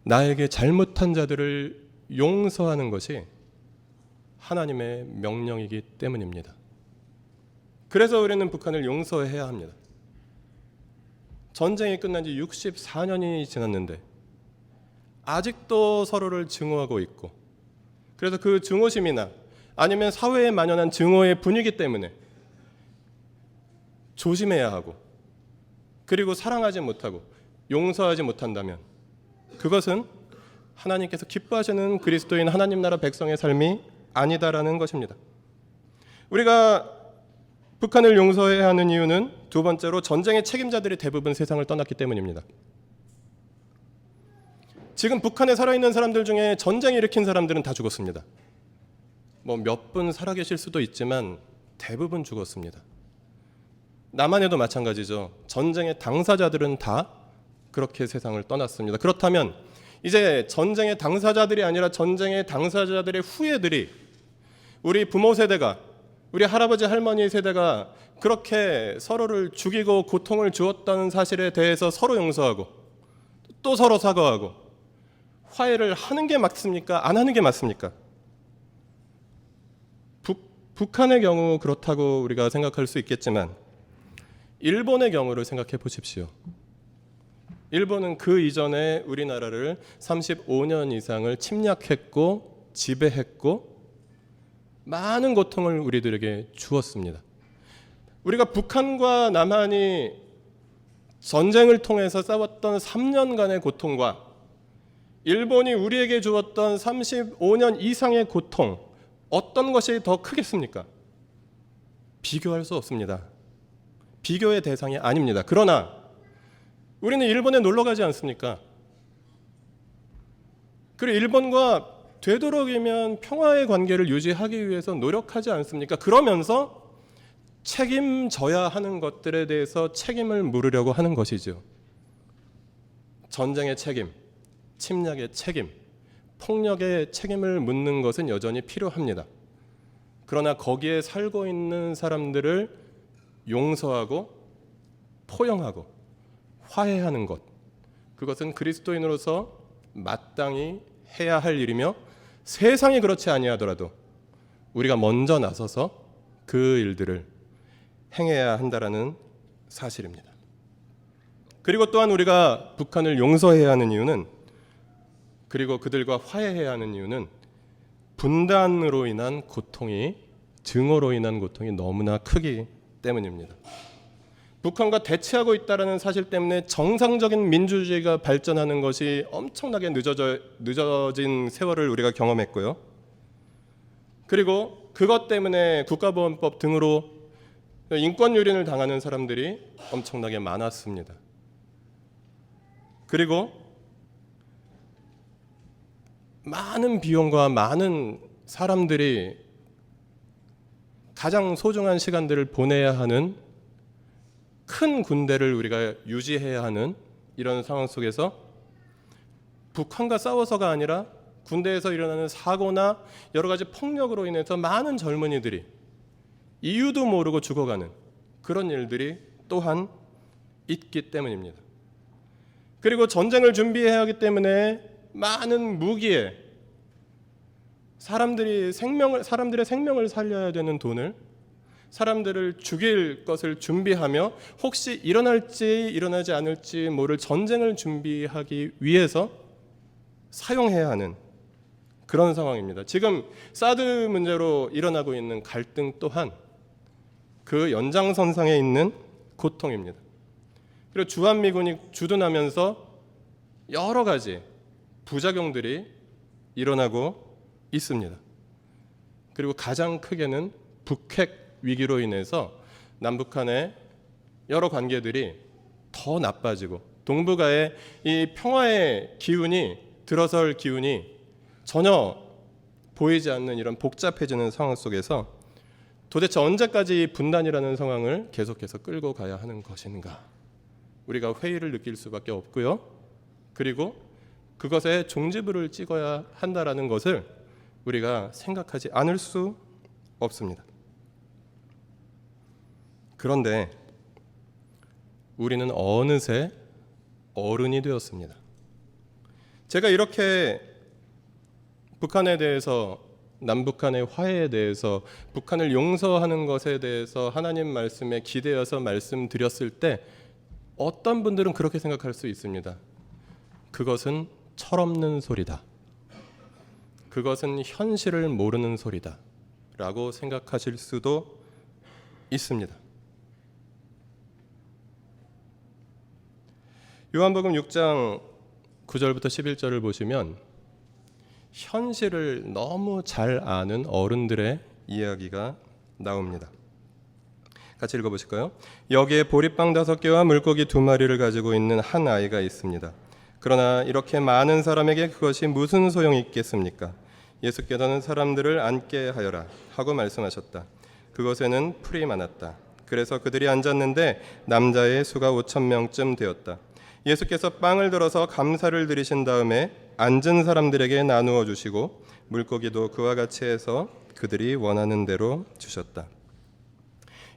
나에게 잘못한 자들을 용서하는 것이 하나님의 명령이기 때문입니다. 그래서 우리는 북한을 용서해야 합니다. 전쟁이 끝난 지 64년이 지났는데 아직도 서로를 증오하고 있고, 그래서 그 증오심이나 아니면 사회에 만연한 증오의 분위기 때문에 조심해야 하고, 그리고 사랑하지 못하고 용서하지 못한다면 그것은 하나님께서 기뻐하시는 그리스도인 하나님 나라 백성의 삶이 아니다라는 것입니다. 우리가 북한을 용서해야 하는 이유는 두 번째로 전쟁의 책임자들이 대부분 세상을 떠났기 때문입니다. 지금 북한에 살아있는 사람들 중에 전쟁 일으킨 사람들은 다 죽었습니다. 뭐 몇 분 살아계실 수도 있지만 대부분 죽었습니다. 남한에도 마찬가지죠. 전쟁의 당사자들은 다 그렇게 세상을 떠났습니다. 그렇다면 이제 전쟁의 당사자들이 아니라 전쟁의 당사자들의 후예들이, 우리 부모 세대가, 우리 할아버지 할머니 세대가 그렇게 서로를 죽이고 고통을 주었다는 사실에 대해서 서로 용서하고 또 서로 사과하고 화해를 하는 게 맞습니까? 안 하는 게 맞습니까? 북한의 경우 그렇다고 우리가 생각할 수 있겠지만 일본의 경우를 생각해 보십시오. 일본은 그 이전에 우리나라를 35년 이상을 침략했고 지배했고 많은 고통을 우리들에게 주었습니다. 우리가 북한과 남한이 전쟁을 통해서 싸웠던 3년간의 고통과 일본이 우리에게 주었던 35년 이상의 고통, 어떤 것이 더 크겠습니까? 비교할 수 없습니다. 비교의 대상이 아닙니다. 그러나 우리는 일본에 놀러 가지 않습니까? 그리고 일본과 되도록이면 평화의 관계를 유지하기 위해서 노력하지 않습니까? 그러면서 책임져야 하는 것들에 대해서 책임을 물으려고 하는 것이죠. 전쟁의 책임, 침략의 책임, 폭력의 책임을 묻는 것은 여전히 필요합니다. 그러나 거기에 살고 있는 사람들을 용서하고 포용하고 화해하는 것, 그것은 그리스도인으로서 마땅히 해야 할 일이며 세상이 그렇지 아니하더라도 우리가 먼저 나서서 그 일들을 행해야 한다라는 사실입니다. 그리고 또한 우리가 북한을 용서해야 하는 이유는, 그리고 그들과 화해해야 하는 이유는 분단으로 인한 고통이, 증오로 인한 고통이 너무나 크기 때문입니다. 북한과 대치하고 있다는 사실 때문에 정상적인 민주주의가 발전하는 것이 엄청나게 늦어진 세월을 우리가 경험했고요. 그리고 그것 때문에 국가보안법 등으로 인권 유린을 당하는 사람들이 엄청나게 많았습니다. 그리고 많은 비용과 많은 사람들이 가장 소중한 시간들을 보내야 하는 큰 군대를 우리가 유지해야 하는 이런 상황 속에서 북한과 싸워서가 아니라 군대에서 일어나는 사고나 여러 가지 폭력으로 인해서 많은 젊은이들이 이유도 모르고 죽어가는 그런 일들이 또한 있기 때문입니다. 그리고 전쟁을 준비해야 하기 때문에 많은 무기에 사람들의 생명을 살려야 되는 돈을, 사람들을 죽일 것을 준비하며 혹시 일어날지 일어나지 않을지 모를 전쟁을 준비하기 위해서 사용해야 하는 그런 상황입니다. 지금 사드 문제로 일어나고 있는 갈등 또한 그 연장선상에 있는 고통입니다. 그리고 주한미군이 주둔하면서 여러 가지 부작용들이 일어나고 있습니다. 그리고 가장 크게는 북핵 위기로 인해서 남북한의 여러 관계들이 더 나빠지고 동북아의 이 평화의 기운이 들어설 기운이 전혀 보이지 않는 이런 복잡해지는 상황 속에서 도대체 언제까지 이 분단이라는 상황을 계속해서 끌고 가야 하는 것인가? 우리가 회의를 느낄 수밖에 없고요. 그리고 그것에 종지부를 찍어야 한다라는 것을 우리가 생각하지 않을 수 없습니다. 그런데 우리는 어느새 어른이 되었습니다. 제가 이렇게 북한에 대해서, 남북한의 화해에 대해서, 북한을 용서하는 것에 대해서 하나님 말씀에 기대어서 말씀드렸을 때 어떤 분들은 그렇게 생각할 수 있습니다. 그것은 철없는 소리다. 그것은 현실을 모르는 소리다. 라고 생각하실 수도 있습니다. 요한복음 6장 9절부터 11절을 보시면 현실을 너무 잘 아는 어른들의 이야기가 나옵니다. 같이 읽어보실까요? 여기에 보리빵 5개와 물고기 2마리를 가지고 있는 한 아이가 있습니다. 그러나 이렇게 많은 사람에게 그것이 무슨 소용이 있겠습니까? 예수께서는 사람들을 앉게 하여라 하고 말씀하셨다. 그곳에는 풀이 많았다. 그래서 그들이 앉았는데 남자의 수가 5,000명쯤 되었다. 예수께서 빵을 들어서 감사를 드리신 다음에 앉은 사람들에게 나누어 주시고 물고기도 그와 같이 해서 그들이 원하는 대로 주셨다.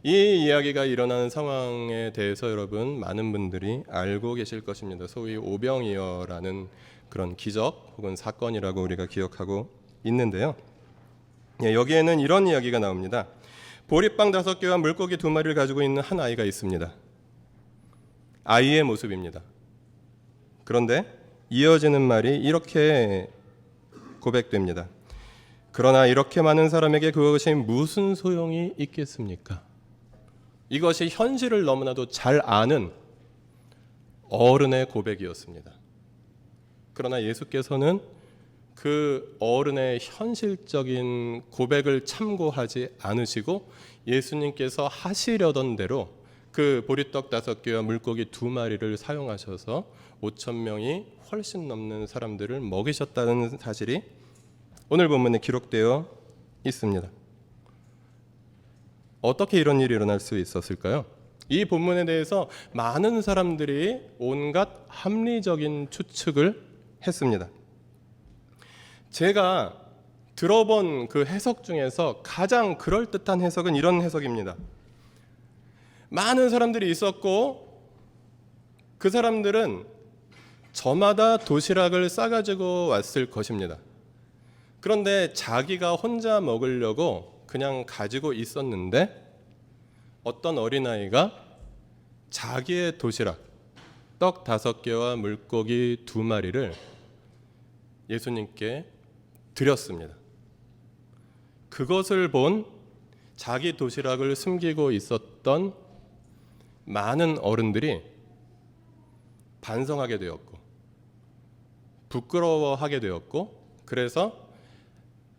이 이야기가 일어나는 상황에 대해서 여러분 많은 분들이 알고 계실 것입니다. 소위 오병이어라는 그런 기적 혹은 사건이라고 우리가 기억하고 있는데요. 여기에는 이런 이야기가 나옵니다. 보리빵 5개와 물고기 2마리를 가지고 있는 한 아이가 있습니다. 아이의 모습입니다. 그런데 이어지는 말이 이렇게 고백됩니다. 그러나 이렇게 많은 사람에게 그것이 무슨 소용이 있겠습니까? 이것이 현실을 너무나도 잘 아는 어른의 고백이었습니다. 그러나 예수께서는 그 어른의 현실적인 고백을 참고하지 않으시고 예수님께서 하시려던 대로 그 보리떡 5개와 물고기 2마리를 사용하셔서 5,000명이 훨씬 넘는 사람들을 먹이셨다는 사실이 오늘 본문에 기록되어 있습니다. 어떻게 이런 일이 일어날 수 있었을까요? 이 본문에 대해서 많은 사람들이 온갖 합리적인 추측을 했습니다. 제가 들어본 그 해석 중에서 가장 그럴듯한 해석은 이런 해석입니다. 많은 사람들이 있었고 그 사람들은 저마다 도시락을 싸가지고 왔을 것입니다. 그런데 자기가 혼자 먹으려고 그냥 가지고 있었는데 어떤 어린아이가 자기의 도시락 떡 5개와 물고기 2마리를 예수님께 드렸습니다. 그것을 본 자기 도시락을 숨기고 있었던 많은 어른들이 반성하게 되었고 부끄러워하게 되었고 그래서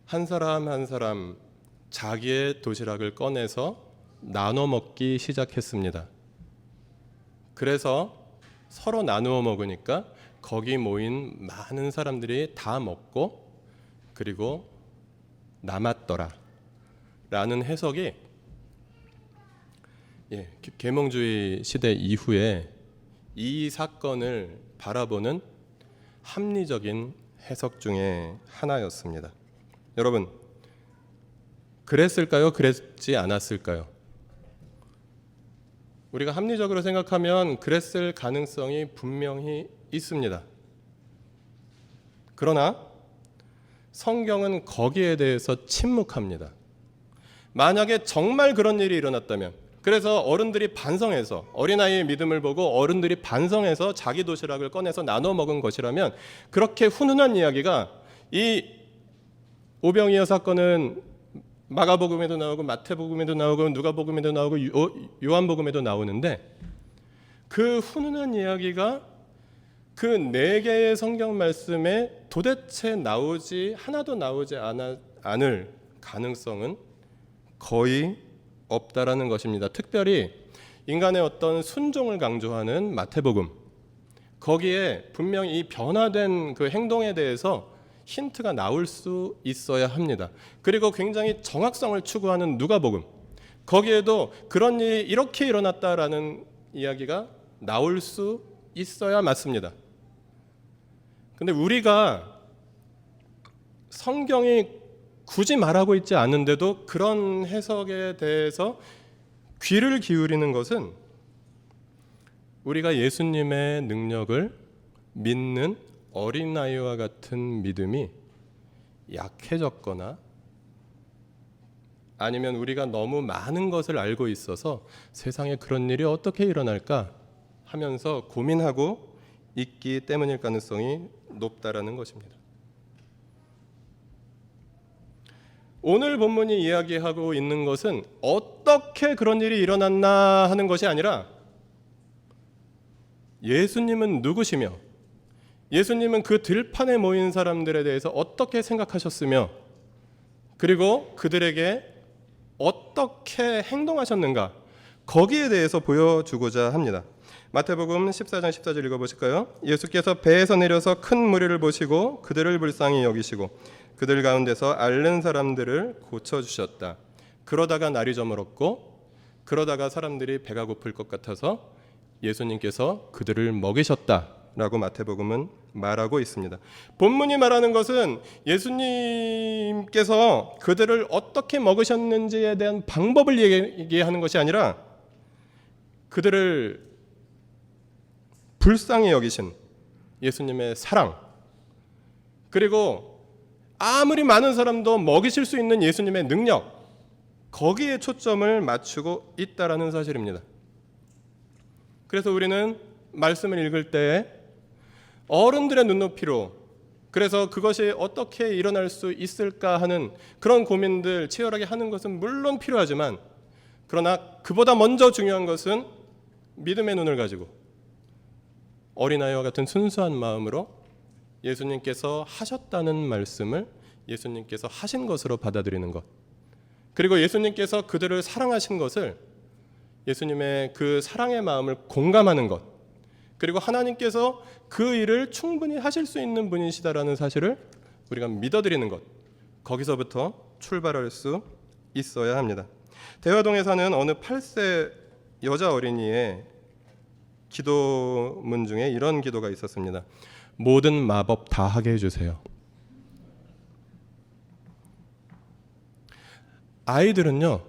한 사람 한 사람 자기의 도시락을 꺼내서 나눠 먹기 시작했습니다. 그래서 서로 나누어 먹으니까 거기 모인 많은 사람들이 다 먹고 그리고 남았더라 라는 해석이 계몽주의 시대 이후에 이 사건을 바라보는 합리적인 해석 중에 하나였습니다. 여러분, 그랬을까요? 그랬지 않았을까요? 우리가 합리적으로 생각하면 그랬을 가능성이 분명히 있습니다. 그러나 성경은 거기에 대해서 침묵합니다. 만약에 정말 그런 일이 일어났다면, 그래서 어른들이 반성해서 어린아이의 믿음을 보고 어른들이 반성해서 자기 도시락을 꺼내서 나눠 먹은 것이라면 그렇게 훈훈한 이야기가 이 오병이어 사건은 마가복음에도 나오고 마태복음에도 나오고 누가복음에도 나오고 요한복음에도 나오는데 그 훈훈한 이야기가 그 4개의 성경 말씀에 도대체 하나도 나오지 않을 가능성은 거의 없다라는 것입니다. 특별히 인간의 어떤 순종을 강조하는 마태복음, 거기에 분명히 이 변화된 그 행동에 대해서 힌트가 나올 수 있어야 합니다. 그리고 굉장히 정확성을 추구하는 누가복음, 거기에도 그런 일이 이렇게 일어났다라는 이야기가 나올 수 있어야 맞습니다. 근데 우리가 성경이 굳이 말하고 있지 않은데도 그런 해석에 대해서 귀를 기울이는 것은 우리가 예수님의 능력을 믿는 어린아이와 같은 믿음이 약해졌거나 아니면 우리가 너무 많은 것을 알고 있어서 세상에 그런 일이 어떻게 일어날까 하면서 고민하고 있기 때문일 가능성이 높다라는 것입니다. 오늘 본문이 이야기하고 있는 것은 어떻게 그런 일이 일어났나 하는 것이 아니라 예수님은 누구시며 예수님은 그 들판에 모인 사람들에 대해서 어떻게 생각하셨으며 그리고 그들에게 어떻게 행동하셨는가 거기에 대해서 보여주고자 합니다. 마태복음 14장 14절 읽어보실까요? 예수께서 배에서 내려서 큰 무리를 보시고 그들을 불쌍히 여기시고 그들 가운데서 앓는 사람들을 고쳐주셨다. 그러다가 날이 저물었고 그러다가 사람들이 배가 고플 것 같아서 예수님께서 그들을 먹이셨다라고 마태복음은 말하고 있습니다. 본문이 말하는 것은 예수님께서 그들을 어떻게 먹으셨는지에 대한 방법을 얘기하는 것이 아니라 그들을 불쌍히 여기신 예수님의 사랑, 그리고 아무리 많은 사람도 먹이실 수 있는 예수님의 능력, 거기에 초점을 맞추고 있다라는 사실입니다. 그래서 우리는 말씀을 읽을 때 어른들의 눈높이로, 그래서 그것이 어떻게 일어날 수 있을까 하는 그런 고민들 치열하게 하는 것은 물론 필요하지만, 그러나 그보다 먼저 중요한 것은 믿음의 눈을 가지고 어린아이와 같은 순수한 마음으로 예수님께서 하셨다는 말씀을 예수님께서 하신 것으로 받아들이는 것, 그리고 예수님께서 그들을 사랑하신 것을 예수님의 그 사랑의 마음을 공감하는 것, 그리고 하나님께서 그 일을 충분히 하실 수 있는 분이시다라는 사실을 우리가 믿어드리는 것, 거기서부터 출발할 수 있어야 합니다. 대화동에 사는 어느 8세 여자 어린이의 기도문 중에 이런 기도가 있었습니다. 모든 마법 다 하게 해주세요. 아이들은요,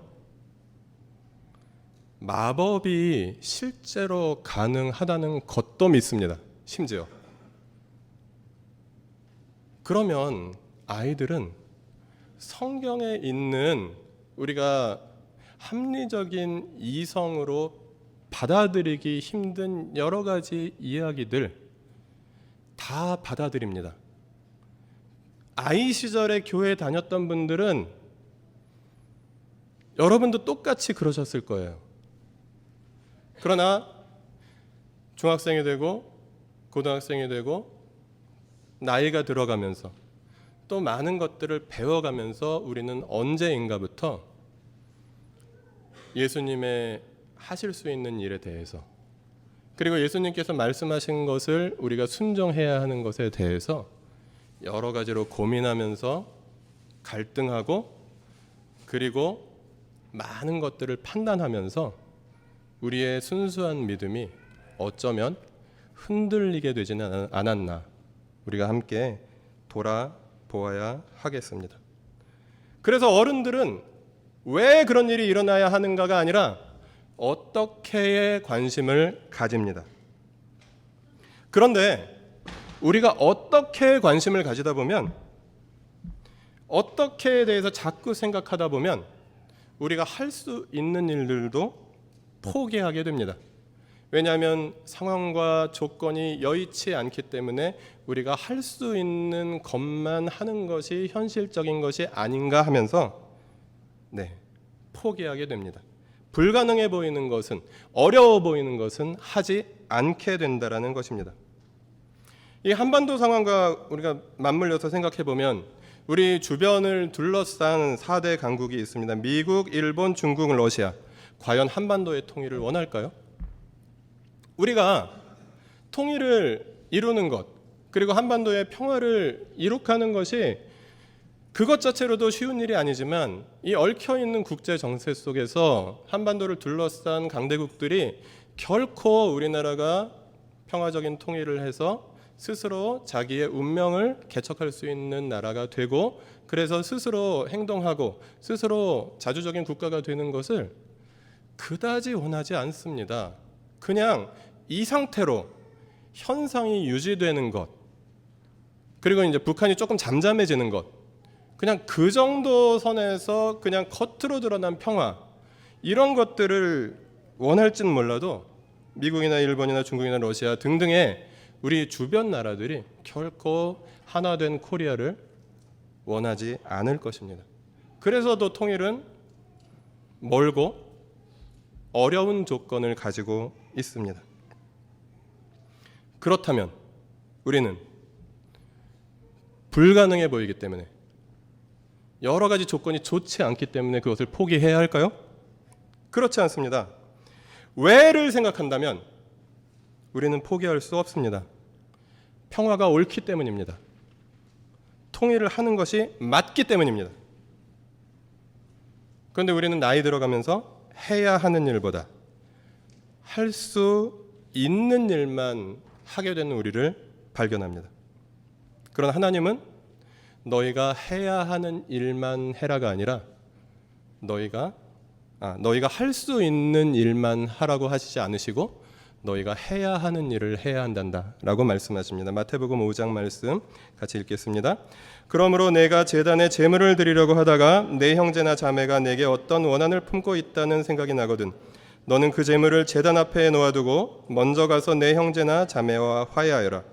마법이 실제로 가능하다는 것도 믿습니다. 심지어. 그러면 아이들은 성경에 있는 우리가 합리적인 이성으로 받아들이기 힘든 여러 가지 이야기들 다 받아들입니다. 아이 시절에 교회 다녔던 분들은 여러분도 똑같이 그러셨을 거예요. 그러나 중학생이 되고 고등학생이 되고 나이가 들어가면서 또 많은 것들을 배워가면서 우리는 언제인가부터 예수님의 하실 수 있는 일에 대해서, 그리고 예수님께서 말씀하신 것을 우리가 순종해야 하는 것에 대해서 여러 가지로 고민하면서 갈등하고, 그리고 많은 것들을 판단하면서 우리의 순수한 믿음이 어쩌면 흔들리게 되지는 않았나, 우리가 함께 돌아보아야 하겠습니다. 그래서 어른들은 왜 그런 일이 일어나야 하는가가 아니라 어떻게에 관심을 가집니다. 그런데 우리가 어떻게 관심을 가지다 보면, 어떻게에 대해서 자꾸 생각하다 보면 우리가 할 수 있는 일들도 포기하게 됩니다. 왜냐하면 상황과 조건이 여의치 않기 때문에 우리가 할 수 있는 것만 하는 것이 현실적인 것이 아닌가 하면서 포기하게 됩니다. 불가능해 보이는 것은, 어려워 보이는 것은 하지 않게 된다라는 것입니다. 이 한반도 상황과 우리가 맞물려서 생각해 보면 우리 주변을 둘러싼 4대 강국이 있습니다. 미국, 일본, 중국, 러시아. 과연 한반도의 통일을 원할까요? 우리가 통일을 이루는 것, 그리고 한반도의 평화를 이룩하는 것이 그것 자체로도 쉬운 일이 아니지만 이 얽혀있는 국제 정세 속에서 한반도를 둘러싼 강대국들이 결코 우리나라가 평화적인 통일을 해서 스스로 자기의 운명을 개척할 수 있는 나라가 되고, 그래서 스스로 행동하고 스스로 자주적인 국가가 되는 것을 그다지 원하지 않습니다. 그냥 이 상태로 현상이 유지되는 것, 그리고 이제 북한이 조금 잠잠해지는 것, 그냥 그 정도 선에서 그냥 겉으로 드러난 평화, 이런 것들을 원할지는 몰라도 미국이나 일본이나 중국이나 러시아 등등의 우리 주변 나라들이 결코 하나된 코리아를 원하지 않을 것입니다. 그래서도 통일은 멀고 어려운 조건을 가지고 있습니다. 그렇다면 우리는 불가능해 보이기 때문에, 여러 가지 조건이 좋지 않기 때문에 그것을 포기해야 할까요? 그렇지 않습니다. 왜를 생각한다면 우리는 포기할 수 없습니다. 평화가 옳기 때문입니다. 통일을 하는 것이 맞기 때문입니다. 그런데 우리는 나이 들어가면서 해야 하는 일보다 할 수 있는 일만 하게 되는 우리를 발견합니다. 그러나 하나님은 너희가 해야 하는 일만 해라가 아니라 너희가 할 수 있는 일만 하라고 하시지 않으시고 너희가 해야 하는 일을 해야 한단다라고 말씀하십니다. 마태복음 5장 말씀 같이 읽겠습니다. 그러므로 내가 제단에 제물을 드리려고 하다가 내 형제나 자매가 내게 어떤 원한을 품고 있다는 생각이 나거든 너는 그 제물을 제단 앞에 놓아두고 먼저 가서 내 형제나 자매와 화해하여라.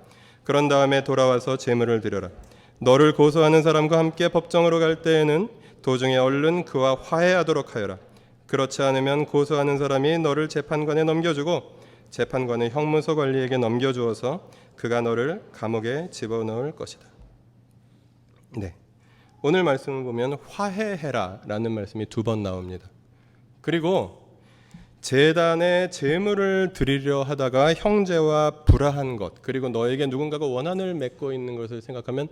그런 다음에 돌아와서 제물을 드려라. 너를 고소하는 사람과 함께 법정으로 갈 때에는 도중에 얼른 그와 화해하도록 하여라. 그렇지 않으면 고소하는 사람이 너를 재판관에 넘겨주고 재판관은 형무소 관리에게 넘겨주어서 그가 너를 감옥에 집어넣을 것이다. 오늘 말씀을 보면 화해해라라는 말씀이 2번 나옵니다. 그리고 제단에 제물을 드리려 하다가 형제와 불화한 것, 그리고 너에게 누군가가 원한을 맺고 있는 것을 생각하면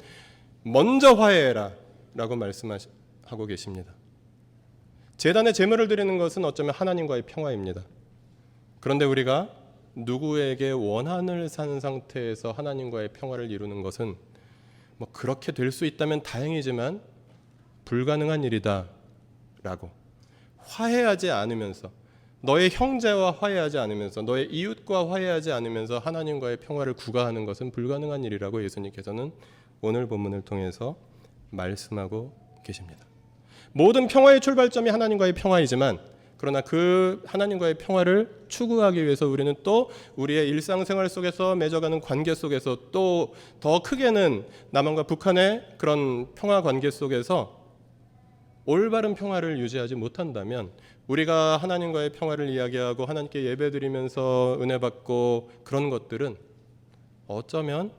먼저 화해해라 라고 말씀하고 계십니다. 제단에 제물을 드리는 것은 어쩌면 하나님과의 평화입니다. 그런데 우리가 누구에게 원한을 산 상태에서 하나님과의 평화를 이루는 것은 그렇게 될 수 있다면 다행이지만 불가능한 일이다 라고, 화해하지 않으면서, 너의 형제와 화해하지 않으면서, 너의 이웃과 화해하지 않으면서 하나님과의 평화를 구가하는 것은 불가능한 일이라고 예수님께서는 오늘 본문을 통해서 말씀하고 계십니다. 모든 평화의 출발점이 하나님과의 평화이지만, 그러나 그 하나님과의 평화를 추구하기 위해서 우리는 또 우리의 일상생활 속에서 맺어가는 관계 속에서, 또 더 크게는 남한과 북한의 그런 평화 관계 속에서 올바른 평화를 유지하지 못한다면, 우리가 하나님과의 평화를 이야기하고 하나님께 예배드리면서 은혜 받고 그런 것들은 어쩌면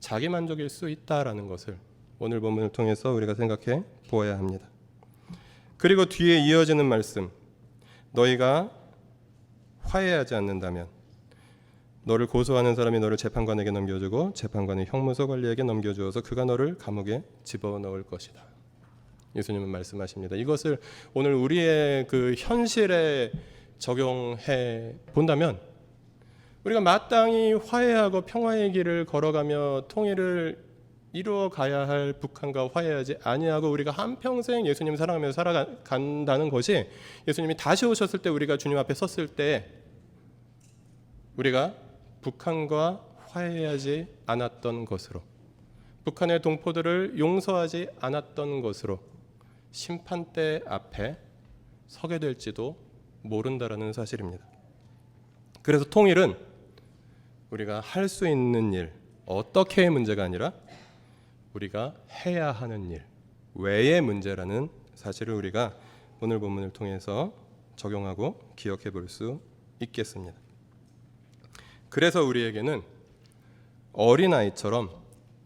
자기 만족일 수 있다라는 것을 오늘 본문을 통해서 우리가 생각해 보아야 합니다. 그리고 뒤에 이어지는 말씀, 너희가 화해하지 않는다면 너를 고소하는 사람이 너를 재판관에게 넘겨주고 재판관이 형무소 관리에게 넘겨주어서 그가 너를 감옥에 집어넣을 것이다. 예수님은 말씀하십니다. 이것을 오늘 우리의 그 현실에 적용해 본다면 우리가 마땅히 화해하고 평화의 길을 걸어가며 통일을 이루어 가야 할 북한과 화해하지 아니하고 우리가 한평생 예수님 사랑하며 살아간다는 것이, 예수님이 다시 오셨을 때 우리가 주님 앞에 섰을 때 우리가 북한과 화해하지 않았던 것으로, 북한의 동포들을 용서하지 않았던 것으로 심판대 앞에 서게 될지도 모른다라는 사실입니다. 그래서 통일은 우리가 할 수 있는 일, 어떻게의 문제가 아니라 우리가 해야 하는 일, 왜의 문제라는 사실을 우리가 오늘 본문을 통해서 적용하고 기억해 볼 수 있겠습니다. 그래서 우리에게는 어린아이처럼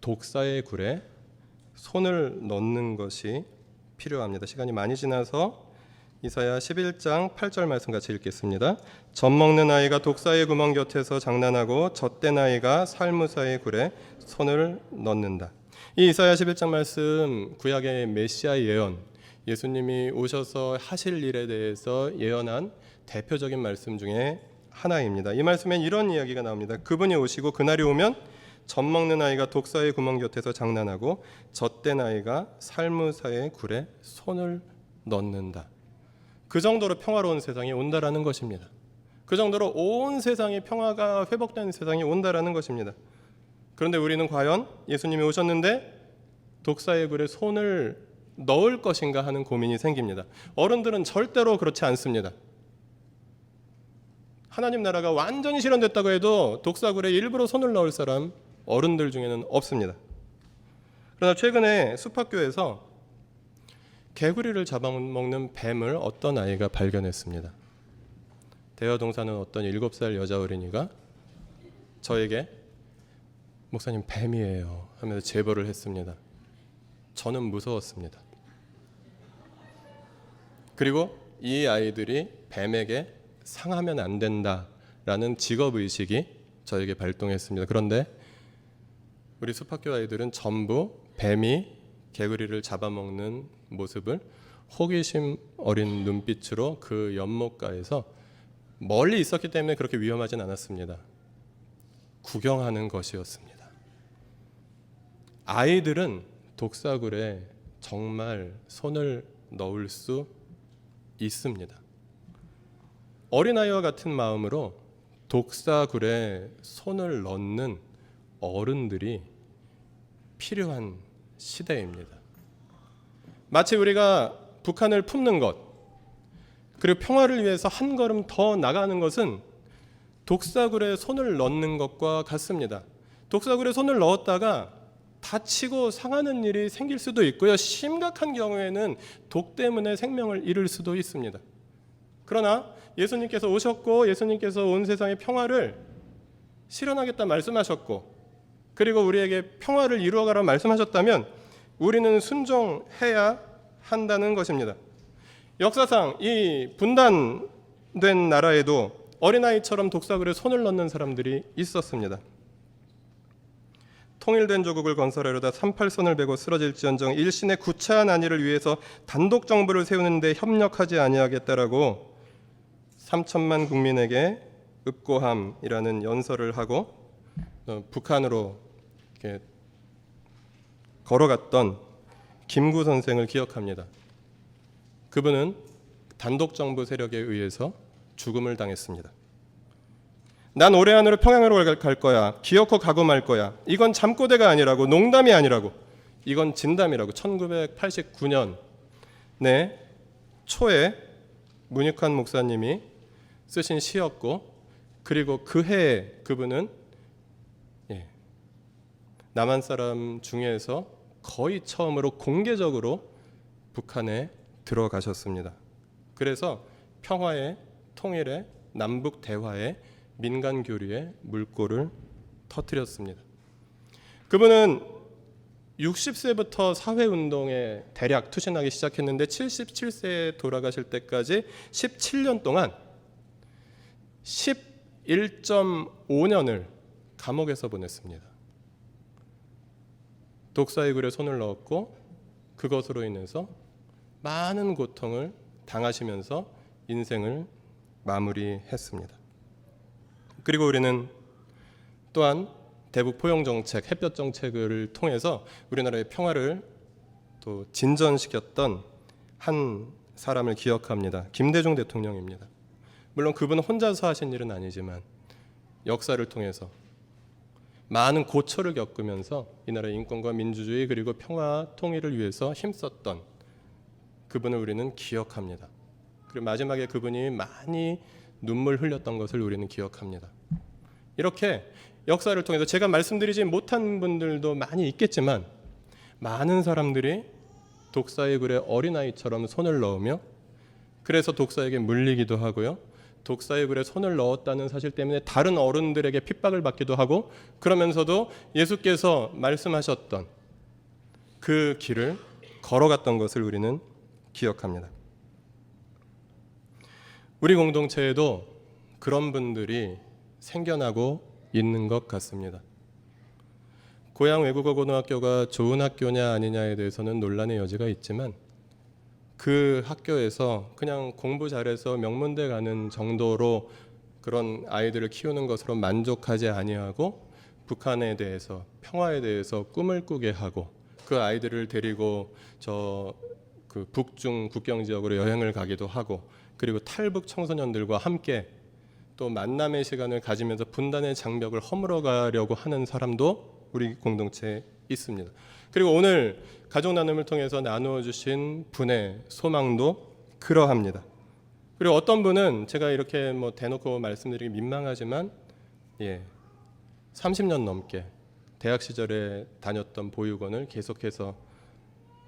독사의 굴에 손을 넣는 것이 필요합니다. 시간이 많이 지나서 이사야 11장 8절 말씀 같이 읽겠습니다. 젖먹는 아이가 독사의 구멍 곁에서 장난하고 젖된 아이가 살무사의 굴에 손을 넣는다. 이 이사야 11장 말씀 구약의 메시아 예언, 예수님이 오셔서 하실 일에 대해서 예언한 대표적인 말씀 중에 하나입니다. 이 말씀엔 이런 이야기가 나옵니다. 그분이 오시고 그날이 오면 젖먹는 아이가 독사의 구멍 곁에서 장난하고 젖된 아이가 살무사의 굴에 손을 넣는다. 그 정도로 평화로운 세상이 온다라는 것입니다. 그 정도로 온 세상이 평화가 회복된 세상이 온다라는 것입니다. 그런데 우리는 과연 예수님이 오셨는데 독사의 굴에 손을 넣을 것인가 하는 고민이 생깁니다. 어른들은 절대로 그렇지 않습니다. 하나님 나라가 완전히 실현됐다고 해도 독사굴에 일부러 손을 넣을 사람 어른들 중에는 없습니다. 그러나 최근에 숲학교에서 개구리를 잡아먹는 뱀을 어떤 아이가 발견했습니다. 대여동 사는 어떤 7살 여자 어린이가 저에게 목사님 뱀이에요 하면서 제보를 했습니다. 저는 무서웠습니다. 그리고 이 아이들이 뱀에게 상하면 안 된다라는 직업의식이 저에게 발동했습니다. 그런데 우리 숲학교 아이들은 전부 뱀이 개구리를 잡아먹는 모습을 호기심 어린 눈빛으로 그 연못가에서 멀리 있었기 때문에 그렇게 위험하진 않았습니다. 구경하는 것이었습니다. 아이들은 독사굴에 정말 손을 넣을 수 있습니다. 어린아이와 같은 마음으로 독사굴에 손을 넣는 어른들이 필요한 시대입니다. 마치 우리가 북한을 품는 것 그리고 평화를 위해서 한 걸음 더 나가는 것은 독사굴에 손을 넣는 것과 같습니다. 독사굴에 손을 넣었다가 다치고 상하는 일이 생길 수도 있고요. 심각한 경우에는 독 때문에 생명을 잃을 수도 있습니다. 그러나 예수님께서 오셨고 예수님께서 온 세상의 평화를 실현하겠다 말씀하셨고 그리고 우리에게 평화를 이루어가라 말씀하셨다면 우리는 순종해야 한다는 것입니다. 역사상 이 분단된 나라에도 어린아이처럼 독사굴에 손을 넣는 사람들이 있었습니다. 통일된 조국을 건설하려다 38선을 베고 쓰러질지언정 일신의 구차한 안위를 위해서 단독 정부를 세우는 데 협력하지 아니하겠다라고 3천만 국민에게 읍고함이라는 연설을 하고 북한으로 이렇게 걸어갔던 김구 선생을 기억합니다. 그분은 단독 정부 세력에 의해서 죽음을 당했습니다. 난 올해 안으로 평양으로 갈 거야. 기어코 가고 말 거야. 이건 잠꼬대가 아니라고, 농담이 아니라고. 이건 진담이라고. 1989년 초에 문익환 목사님이 쓰신 시였고 그리고 그 해에 그분은 남한 사람 중에서 거의 처음으로 공개적으로 북한에 들어가셨습니다. 그래서 평화의 통일의 남북 대화의 민간 교류의 물꼬를 터뜨렸습니다. 그분은 60세부터 사회운동에 대략 투신하기 시작했는데 77세에 돌아가실 때까지 17년 동안 11.5년을 감옥에서 보냈습니다. 독사의 굴에 손을 넣었고 그것으로 인해서 많은 고통을 당하시면서 인생을 마무리했습니다. 그리고 우리는 또한 대북 포용 정책, 햇볕 정책을 통해서 우리나라의 평화를 또 진전시켰던 한 사람을 기억합니다. 김대중 대통령입니다. 물론 그분은 혼자서 하신 일은 아니지만 역사를 통해서 많은 고초를 겪으면서 이 나라의 인권과 민주주의 그리고 평화 통일을 위해서 힘썼던 그분을 우리는 기억합니다. 그리고 마지막에 그분이 많이 눈물 흘렸던 것을 우리는 기억합니다. 이렇게 역사를 통해서 제가 말씀드리지 못한 분들도 많이 있겠지만 많은 사람들이 독사의 굴에 어린아이처럼 손을 넣으며 그래서 독사에게 물리기도 하고요. 독사의 굴에 손을 넣었다는 사실 때문에 다른 어른들에게 핍박을 받기도 하고 그러면서도 예수께서 말씀하셨던 그 길을 걸어갔던 것을 우리는 기억합니다. 우리 공동체에도 그런 분들이 생겨나고 있는 것 같습니다. 고향 외국어 고등학교가 좋은 학교냐 아니냐에 대해서는 논란의 여지가 있지만 그 학교에서 그냥 공부 잘해서 명문대 가는 정도로 그런 아이들을 키우는 것으로 만족하지 아니하고 북한에 대해서 평화에 대해서 꿈을 꾸게 하고 그 아이들을 데리고 그 북중 국경 지역으로 여행을 가기도 하고 그리고 탈북 청소년들과 함께 또 만남의 시간을 가지면서 분단의 장벽을 허물어 가려고 하는 사람도 우리 공동체에 있습니다. 그리고 오늘 가족 나눔을 통해서 나누어 주신 분의 소망도 그러합니다. 그리고 어떤 분은 제가 이렇게 대놓고 말씀드리기 민망하지만 30년 넘게 대학 시절에 다녔던 보육원을 계속해서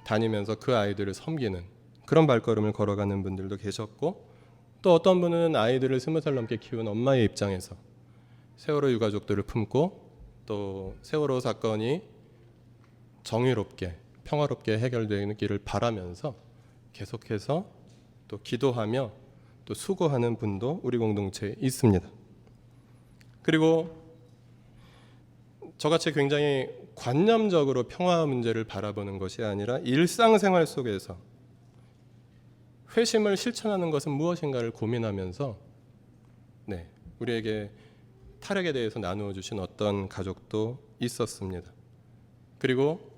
다니면서 그 아이들을 섬기는 그런 발걸음을 걸어가는 분들도 계셨고 또 어떤 분은 아이들을 20살 넘게 키운 엄마의 입장에서 세월호 유가족들을 품고 또 세월호 사건이 정의롭게 평화롭게 해결되기를 바라면서 계속해서 또 기도하며 또 수고하는 분도 우리 공동체에 있습니다. 그리고 저같이 굉장히 관념적으로 평화 문제를 바라보는 것이 아니라 일상생활 속에서 회심을 실천하는 것은 무엇인가를 고민하면서 우리에게 탈핵에 대해서 나누어 주신 어떤 가족도 있었습니다. 그리고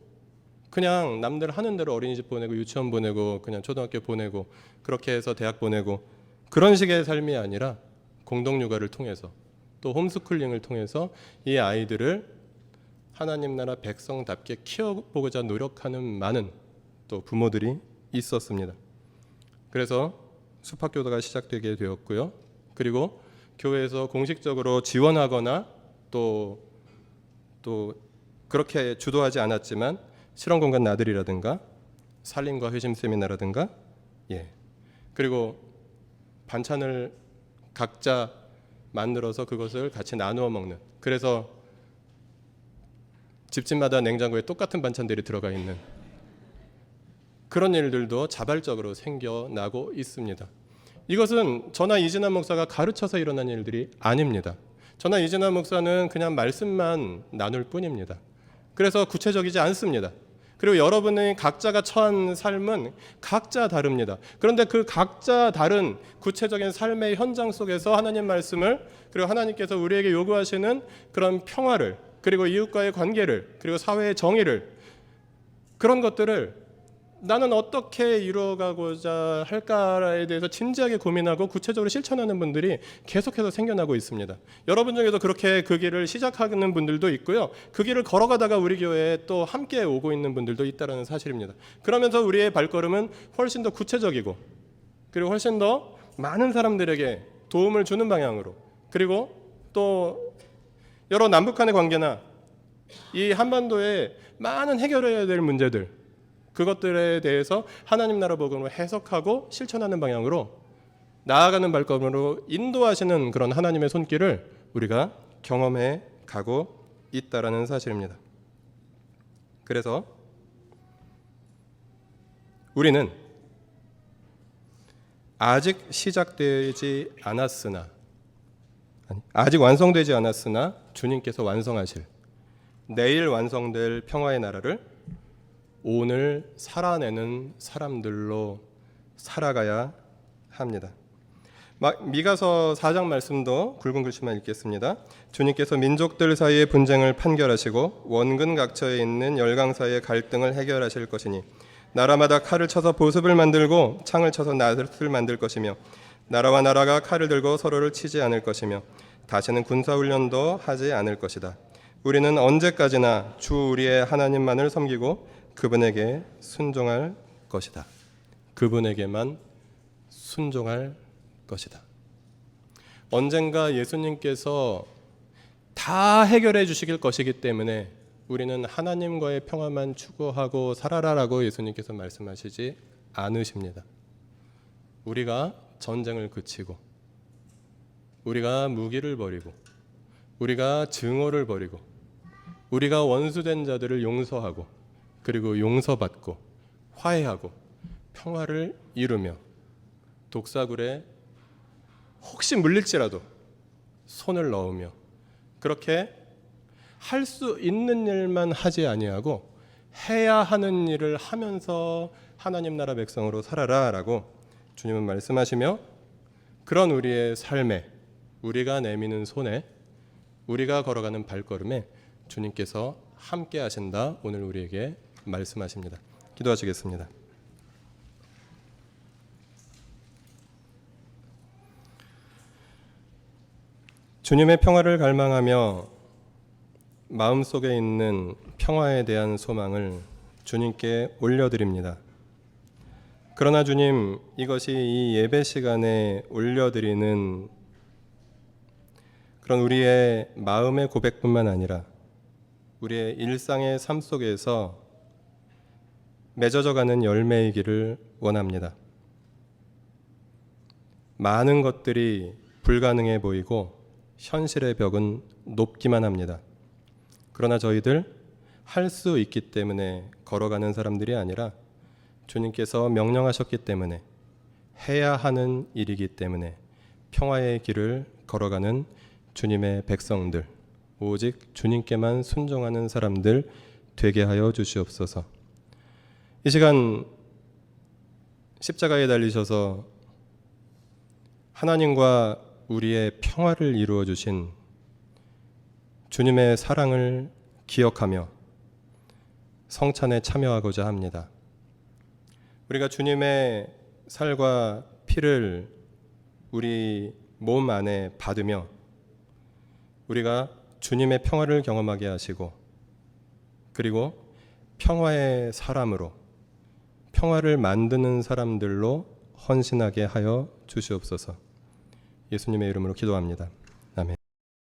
그냥 남들 하는 대로 어린이집 보내고 유치원 보내고 그냥 초등학교 보내고 그렇게 해서 대학 보내고 그런 식의 삶이 아니라 공동육아를 통해서 또 홈스쿨링을 통해서 이 아이들을 하나님 나라 백성답게 키워보고자 노력하는 많은 또 부모들이 있었습니다. 그래서 숲학교가 시작되게 되었고요. 그리고 교회에서 공식적으로 지원하거나 또 그렇게 주도하지 않았지만 실험공간 나들이라든가 살림과 회심 세미나라든가 그리고 반찬을 각자 만들어서 그것을 같이 나누어 먹는 그래서 집집마다 냉장고에 똑같은 반찬들이 들어가 있는 그런 일들도 자발적으로 생겨나고 있습니다. 이것은 저나 이진환 목사가 가르쳐서 일어난 일들이 아닙니다. 저나 이진환 목사는 그냥 말씀만 나눌 뿐입니다. 그래서 구체적이지 않습니다. 그리고 여러분의 각자가 처한 삶은 각자 다릅니다. 그런데 그 각자 다른 구체적인 삶의 현장 속에서 하나님 말씀을 그리고 하나님께서 우리에게 요구하시는 그런 평화를 그리고 이웃과의 관계를 그리고 사회의 정의를 그런 것들을 나는 어떻게 이루어가고자 할까에 대해서 진지하게 고민하고 구체적으로 실천하는 분들이 계속해서 생겨나고 있습니다. 여러분 중에도 그렇게 그 길을 시작하는 분들도 있고요. 그 길을 걸어가다가 우리 교회에 또 함께 오고 있는 분들도 있다는 사실입니다. 그러면서 우리의 발걸음은 훨씬 더 구체적이고 그리고 훨씬 더 많은 사람들에게 도움을 주는 방향으로 그리고 또 여러 남북한의 관계나 이 한반도에 많은 해결해야 될 문제들 그것들에 대해서 하나님 나라 복음을 해석하고 실천하는 방향으로 나아가는 발걸음으로 인도하시는 그런 하나님의 손길을 우리가 경험해 가고 있다라는 사실입니다. 그래서 우리는 아직 시작되지 않았으나 아직 완성되지 않았으나 주님께서 완성하실 내일 완성될 평화의 나라를 오늘 살아내는 사람들로 살아가야 합니다. 미가서 4장 말씀도 굵은 글씨만 읽겠습니다. 주님께서 민족들 사이의 분쟁을 판결하시고 원근 각처에 있는 열강 사이의 갈등을 해결하실 것이니 나라마다 칼을 쳐서 보습을 만들고 창을 쳐서 낫을 만들 것이며 나라와 나라가 칼을 들고 서로를 치지 않을 것이며 다시는 군사훈련도 하지 않을 것이다. 우리는 언제까지나 주 우리의 하나님만을 섬기고 그분에게 순종할 것이다. 그분에게만 순종할 것이다. 언젠가 예수님께서 다 해결해 주시길 것이기 때문에 우리는 하나님과의 평화만 추구하고 살아라라고 예수님께서 말씀하시지 않으십니다. 우리가 전쟁을 그치고, 우리가 무기를 버리고, 우리가 증오를 버리고, 우리가 원수된 자들을 용서하고, 그리고 용서받고 화해하고 평화를 이루며 독사굴에 혹시 물릴지라도 손을 넣으며 그렇게 할 수 있는 일만 하지 아니하고 해야 하는 일을 하면서 하나님 나라 백성으로 살아라라고 주님은 말씀하시며, 그런 우리의 삶에, 우리가 내미는 손에, 우리가 걸어가는 발걸음에 주님께서 함께 하신다, 오늘 우리에게 말씀하십니다. 기도하시겠습니다. 주님의 평화를 갈망하며 마음속에 있는 평화에 대한 소망을 주님께 올려드립니다. 그러나 주님, 이것이 이 예배 시간에 올려드리는 그런 우리의 마음의 고백뿐만 아니라 우리의 일상의 삶 속에서 맺어져가는 열매이기를 원합니다. 많은 것들이 불가능해 보이고 현실의 벽은 높기만 합니다. 그러나 저희들 할 수 있기 때문에 걸어가는 사람들이 아니라 주님께서 명령하셨기 때문에 해야 하는 일이기 때문에 평화의 길을 걸어가는 주님의 백성들, 오직 주님께만 순종하는 사람들 되게 하여 주시옵소서. 이 시간 십자가에 달리셔서 하나님과 우리의 평화를 이루어 주신 주님의 사랑을 기억하며 성찬에 참여하고자 합니다. 우리가 주님의 살과 피를 우리 몸 안에 받으며 우리가 주님의 평화를 경험하게 하시고, 그리고 평화의 사람으로, 평화를 만드는 사람들로 헌신하게 하여 주시옵소서. 예수님의 이름으로 기도합니다.